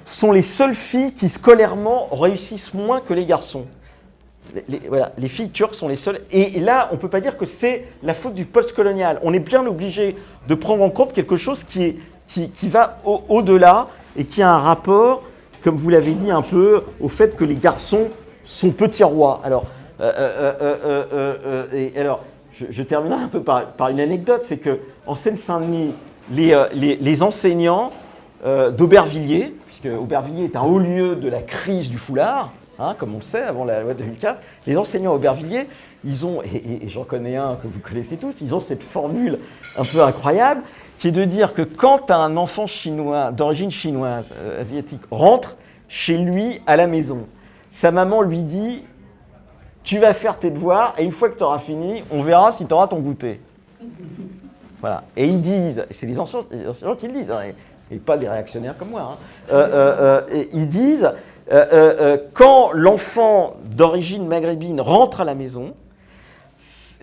sont les seules filles qui scolairement réussissent moins que les garçons. Voilà, les filles turques sont les seules. Et là, on ne peut pas dire que c'est la faute du post-colonial. On est bien obligé de prendre en compte quelque chose qui va au-delà et qui a un rapport, comme vous l'avez dit un peu, au fait que les garçons sont petits rois. Alors, je terminerai un peu par une anecdote, c'est qu'en Seine-Saint-Denis, les enseignants d'Aubervilliers, puisque Aubervilliers est un haut lieu de la crise du foulard, hein, comme on le sait, avant la loi de 2004, les enseignants à Aubervilliers, ils ont, et j'en connais un que vous connaissez tous, ils ont cette formule un peu incroyable, qui est de dire que quand un enfant chinois, d'origine chinoise, asiatique, rentre chez lui à la maison, sa maman lui dit « Tu vas faire tes devoirs et une fois que tu auras fini, on verra si tu auras ton goûter. » Voilà. Et ils disent, c'est les enseignants qui le disent, hein, et pas des réactionnaires comme moi, hein, ils disent quand l'enfant d'origine maghrébine rentre à la maison,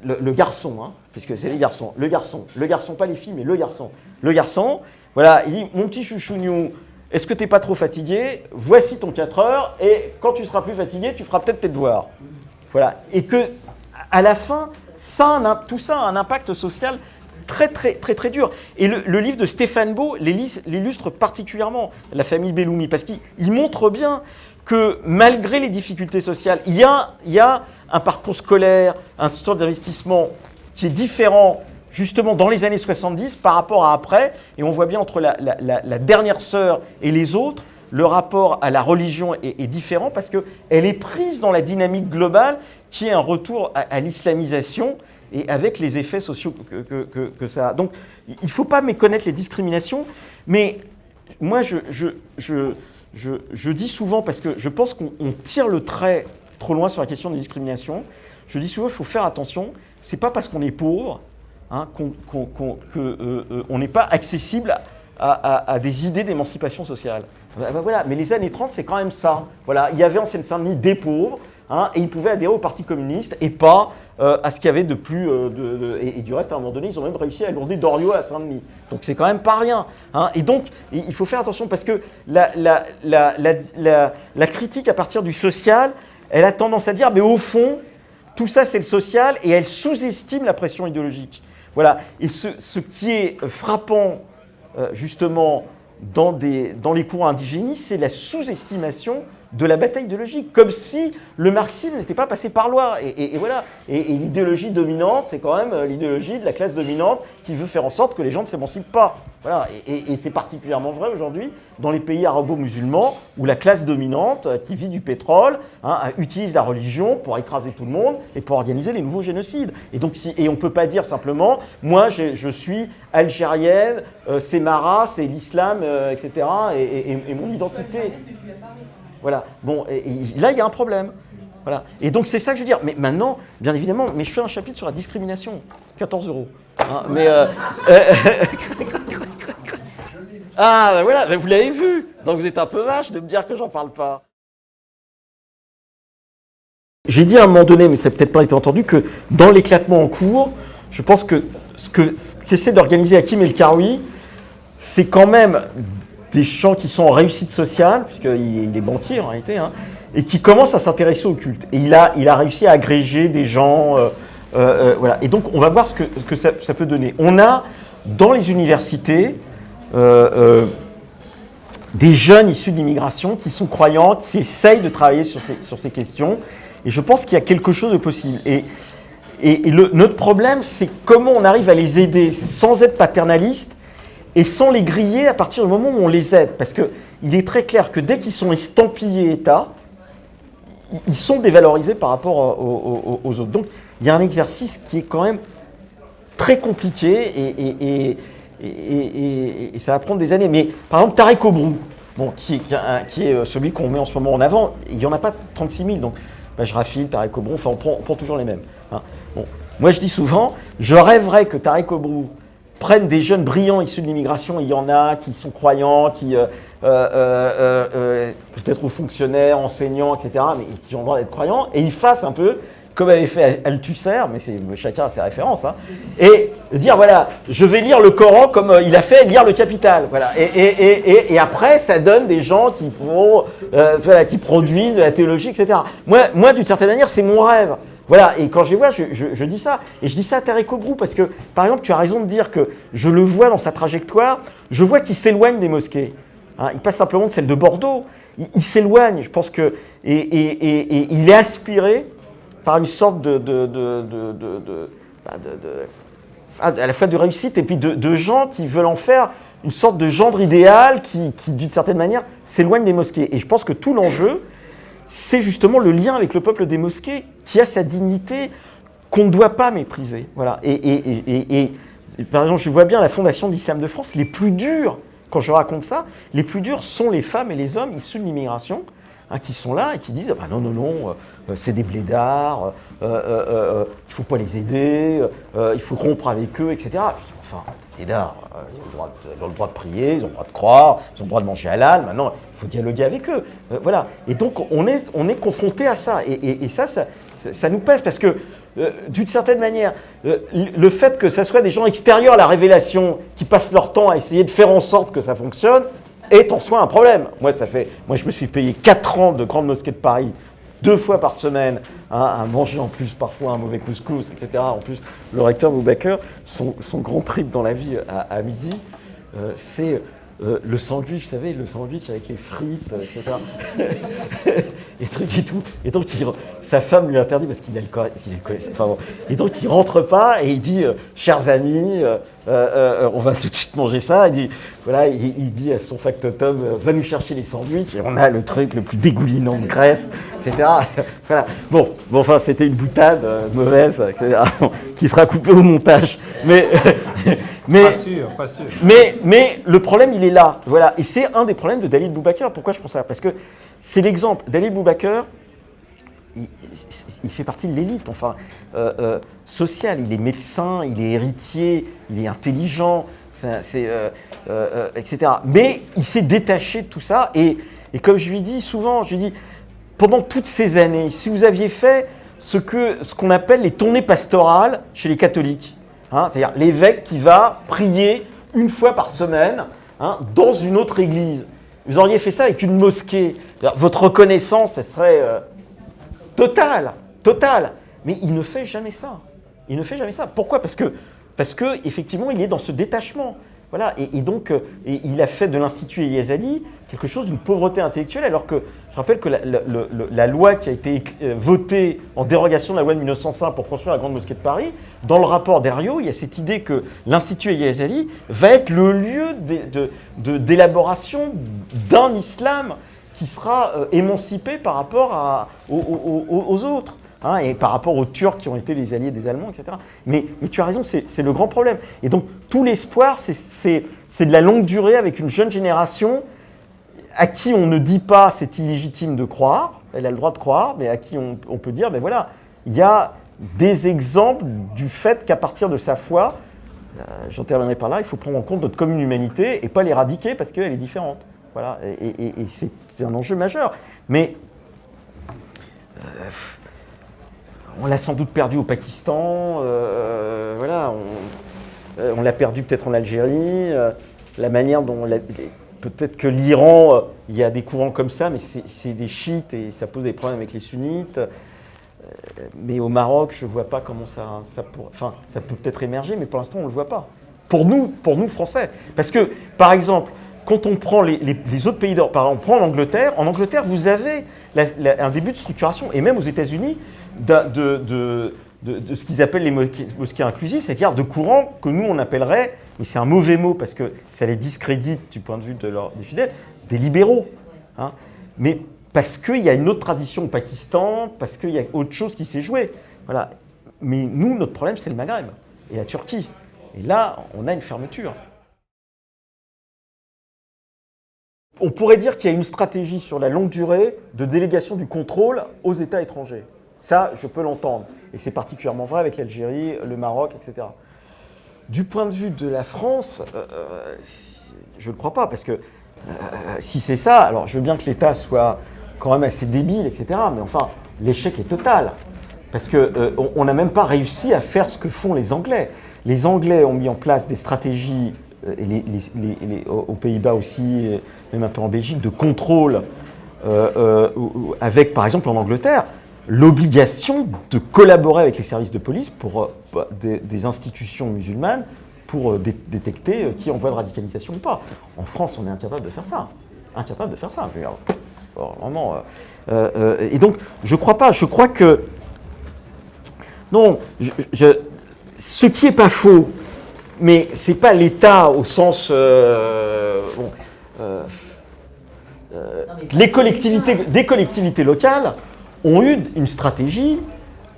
le garçon, hein, puisque c'est les garçons, le garçon, pas les filles, mais le garçon, voilà, il dit « Mon petit chouchougnou, est-ce que tu n'es pas trop fatigué? Voici ton 4 heures, et quand tu seras plus fatigué, tu feras peut-être tes devoirs. » Voilà. Et que, à la fin, tout ça a un impact social très dur. Et le livre de Stéphane Beau l'illustre particulièrement, la famille Belloumi, parce qu'il montre bien que malgré les difficultés sociales, il y a un parcours scolaire, un système d'investissement qui est différent justement dans les années 70 par rapport à après, et on voit bien entre la dernière sœur et les autres, le rapport à la religion est différent parce qu'elle est prise dans la dynamique globale qui est un retour à l'islamisation et avec les effets sociaux que ça a. Donc, il ne faut pas méconnaître les discriminations, mais moi, je dis souvent, parce que je pense qu'on tire le trait trop loin sur la question des discriminations, je dis souvent qu'il faut faire attention, ce n'est pas parce qu'on est pauvre hein, qu'on n'est pas accessible à des idées d'émancipation sociale. Voilà. Mais les années 30, c'est quand même ça. Voilà. Il y avait en Seine-Saint-Denis des pauvres, hein, et ils pouvaient adhérer au Parti communiste et pas à ce qu'il y avait de plus... et du reste, à un moment donné, ils ont même réussi à lourder Doriot à Saint-Denis. Donc c'est quand même pas rien. Hein. Et donc, il faut faire attention parce que la critique à partir du social, elle a tendance à dire, mais au fond, tout ça c'est le social, et elle sous-estime la pression idéologique. Voilà. Et ce qui est frappant, justement, dans les courants indigénistes, c'est la sous-estimation de la bataille idéologique, comme si le marxisme n'était pas passé par là. Et voilà. Et l'idéologie dominante, c'est quand même l'idéologie de la classe dominante qui veut faire en sorte que les gens ne s'émancipent pas. Voilà. Et c'est particulièrement vrai aujourd'hui dans les pays arabo-musulmans où la classe dominante, qui vit du pétrole, hein, utilise la religion pour écraser tout le monde et pour organiser les nouveaux génocides. Et donc, on ne peut pas dire simplement, moi je suis algérienne, c'est ma race, c'est l'islam, etc. et mon identité. Voilà. Bon, et là, il y a un problème. Voilà. Et donc, c'est ça que je veux dire. Mais maintenant, bien évidemment, je fais un chapitre sur la discrimination. 14 €. Hein, mais ah, ben voilà, vous l'avez vu. Donc, vous êtes un peu vache de me dire que j'en parle pas. J'ai dit à un moment donné, mais ça n'a peut-être pas été entendu, que dans l'éclatement en cours, je pense que ce qu'essaie d'organiser Hakim El Karoui, c'est quand même des gens qui sont en réussite sociale, puisqu'il est banquier en réalité, hein, et qui commencent à s'intéresser au culte. Et il a réussi à agréger des gens, voilà. Et donc, on va voir ce que ça peut donner. On a, dans les universités, des jeunes issus d'immigration qui sont croyants, qui essayent de travailler sur ces questions. Et je pense qu'il y a quelque chose de possible. Et notre problème, c'est comment on arrive à les aider sans être paternaliste, et sans les griller à partir du moment où on les aide. Parce qu'il est très clair que dès qu'ils sont estampillés État, ils sont dévalorisés par rapport aux autres. Donc, il y a un exercice qui est quand même très compliqué et ça va prendre des années. Mais par exemple, Tarek Obrou, bon, qui est celui qu'on met en ce moment en avant, il n'y en a pas 36 000. Donc, je raffile, Tarek Obrou, enfin, on prend toujours les mêmes. Hein. Bon. Moi, je dis souvent, je rêverais que Tarek Obrou prennent des jeunes brillants issus de l'immigration, il y en a qui sont croyants, qui peut-être aux fonctionnaires, enseignants, etc., mais qui ont le droit d'être croyants, et ils fassent un peu comme avait fait Althusser, mais chacun a ses références, hein, et dire voilà, je vais lire le Coran comme il a fait lire le Capital, voilà. Et après, ça donne des gens qui font, voilà, qui produisent de la théologie, etc. Moi, d'une certaine manière, c'est mon rêve. Voilà, et quand je les vois, je dis ça. Et je dis ça à Tarek Kobrou, parce que, par exemple, tu as raison de dire que je le vois dans sa trajectoire, je vois qu'il s'éloigne des mosquées. Hein, il passe simplement de celle de Bordeaux. Il s'éloigne, je pense que... Et il est aspiré par une sorte à la fois de réussite et puis de gens qui veulent en faire une sorte de gendre idéal qui d'une certaine manière, s'éloigne des mosquées. Et je pense que tout l'enjeu, c'est justement le lien avec le peuple des mosquées qui a sa dignité qu'on ne doit pas mépriser. Voilà. Et par exemple, je vois bien la Fondation de l'Islam de France, les plus durs, quand je raconte ça, les plus durs sont les femmes et les hommes issus de l'immigration, hein, qui sont là et qui disent ah ben non, c'est des blédards, il ne faut pas les aider, il faut rompre avec eux, etc. Enfin, les blédards, ils ont le droit de prier, ils ont le droit de croire, ils ont le droit de manger halal, maintenant il faut dialoguer avec eux. Voilà. Et donc on est confronté à ça. Et ça nous pèse parce que, d'une certaine manière, le fait que ce soit des gens extérieurs à la révélation qui passent leur temps à essayer de faire en sorte que ça fonctionne est en soi un problème. Moi, je me suis payé 4 ans de grande mosquée de Paris, 2 fois par semaine, hein, à manger en plus parfois un mauvais couscous, etc. En plus, le recteur Boubaker, son grand trip dans la vie à midi, c'est le sandwich, vous savez, le sandwich avec les frites, etc. et trucs et tout. Et donc, sa femme lui interdit parce qu'il a le connaissait. Enfin, bon. Et donc, il rentre pas et il dit chers amis, on va tout de suite manger ça. Il dit, voilà, il dit à son factotum va nous chercher les sandwichs. Et on a le truc le plus dégoulinant de graisse, etc. Voilà. Bon, enfin, c'était une boutade mauvaise, etc., qui sera coupée au montage. Pas sûr. Mais le problème, il est là. Voilà. Et c'est un des problèmes de Dalil Boubaker. Pourquoi je pense ça? Parce que c'est l'exemple. Dalil Boubaker, il fait partie de l'élite, enfin, sociale. Il est médecin, il est héritier, il est intelligent, etc. Mais il s'est détaché de tout ça. Et comme je lui dis souvent, pendant toutes ces années, si vous aviez fait ce qu'on appelle les tournées pastorales chez les catholiques, hein, c'est-à-dire l'évêque qui va prier une fois par semaine, hein, dans une autre église. Vous auriez fait ça avec une mosquée. Votre reconnaissance, elle serait totale. Mais il ne fait jamais ça. Pourquoi ? Parce que effectivement, il est dans ce détachement. Voilà. Et donc, il a fait de l'Institut Elias Ali quelque chose d'une pauvreté intellectuelle, alors que je rappelle que la loi qui a été votée en dérogation de la loi de 1905 pour construire la Grande Mosquée de Paris, dans le rapport d'Herriot, il y a cette idée que l'Institut Elias Ali va être le lieu d'élaboration d'un islam qui sera émancipé par rapport aux autres. Hein, et par rapport aux Turcs qui ont été les alliés des Allemands, etc. Mais tu as raison, c'est le grand problème. Et donc, tout l'espoir, c'est de la longue durée avec une jeune génération à qui on ne dit pas c'est illégitime de croire, elle a le droit de croire, mais à qui on peut dire, ben voilà, il y a des exemples du fait qu'à partir de sa foi, j'en terminerai par là, il faut prendre en compte notre commune humanité et pas l'éradiquer parce qu'elle est différente. Voilà, et c'est un enjeu majeur. Mais on l'a sans doute perdu au Pakistan, voilà, on l'a perdu peut-être en Algérie, la manière dont, peut-être que l'Iran, il y a des courants comme ça, mais c'est des chiites et ça pose des problèmes avec les sunnites. Mais au Maroc, je ne vois pas comment ça pourrait, enfin, ça peut peut-être émerger, mais pour l'instant, on ne le voit pas. Pour nous Français. Parce que, par exemple, quand on prend les autres pays d'Europe, on prend l'Angleterre, en Angleterre, vous avez un début de structuration, et même aux États-Unis, de ce qu'ils appellent les mosquées inclusives, c'est-à-dire de courants que nous, on appellerait, mais c'est un mauvais mot parce que ça les discrédite du point de vue des fidèles, des libéraux. Hein. Mais parce qu'il y a une autre tradition au Pakistan, parce qu'il y a autre chose qui s'est jouée. Voilà. Mais nous, notre problème, c'est le Maghreb et la Turquie. Et là, on a une fermeture. On pourrait dire qu'il y a une stratégie sur la longue durée de délégation du contrôle aux États étrangers. Ça, je peux l'entendre. Et c'est particulièrement vrai avec l'Algérie, le Maroc, etc. Du point de vue de la France, je ne le crois pas, parce que si c'est ça, alors je veux bien que l'État soit quand même assez débile, etc. Mais enfin, l'échec est total. Parce qu'on n'a même pas réussi à faire ce que font les Anglais. Les Anglais ont mis en place des stratégies, et aux Pays-Bas aussi, même un peu en Belgique, de contrôle, avec, par exemple, en Angleterre, l'obligation de collaborer avec les services de police pour des institutions musulmanes pour détecter qui est en voie de radicalisation ou pas. En France, on est incapable de faire ça. Incapable de faire ça. Je veux dire, vraiment, et donc, je crois pas. Je crois que... Non, ce qui n'est pas faux, mais ce n'est pas l'État au sens... des collectivités locales ont eu une stratégie,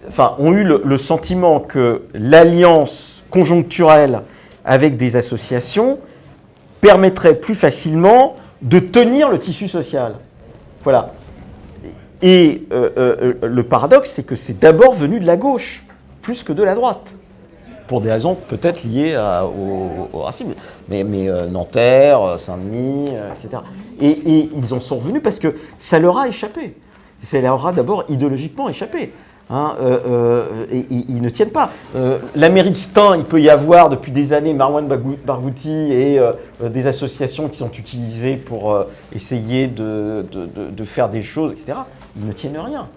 enfin, ont eu le sentiment que l'alliance conjoncturelle avec des associations permettrait plus facilement de tenir le tissu social. Voilà. Et le paradoxe, c'est que c'est d'abord venu de la gauche, plus que de la droite, pour des raisons peut-être liées au racisme, mais Nanterre, Saint-Denis, etc. Et ils en sont revenus parce que ça leur a échappé. Ça leur a d'abord idéologiquement échappé. Hein, et ils ne tiennent pas. La mairie de Stein, il peut y avoir depuis des années Marwan Barghouti et des associations qui sont utilisées pour essayer de faire des choses, etc. Ils ne tiennent rien.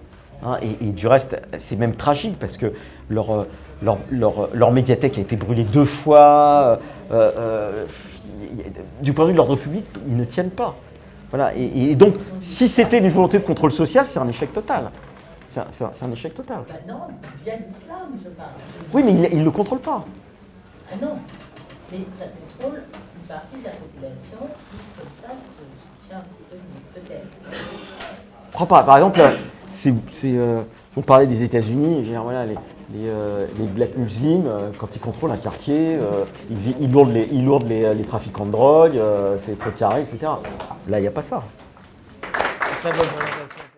Hein, et du reste, c'est même tragique parce que leur médiathèque a été brûlée 2 fois. Du point de vue de l'ordre public, ils ne tiennent pas. Voilà. Et donc, si c'était une volonté de contrôle social, c'est un échec total. C'est un échec total. Bah non, via l'islam, je parle. Oui, mais il ne le contrôle pas. Ah non, mais ça contrôle une partie de la population qui, comme ça, se tient un petit peu mieux, peut-être. Je crois pas. Par exemple, on parlait des États-Unis, je veux dire, voilà, les black muslims, quand ils contrôlent un quartier, ils lourdent les trafiquants de drogue, c'est trop carré, etc. Là, il n'y a pas ça. Très bonne présentation.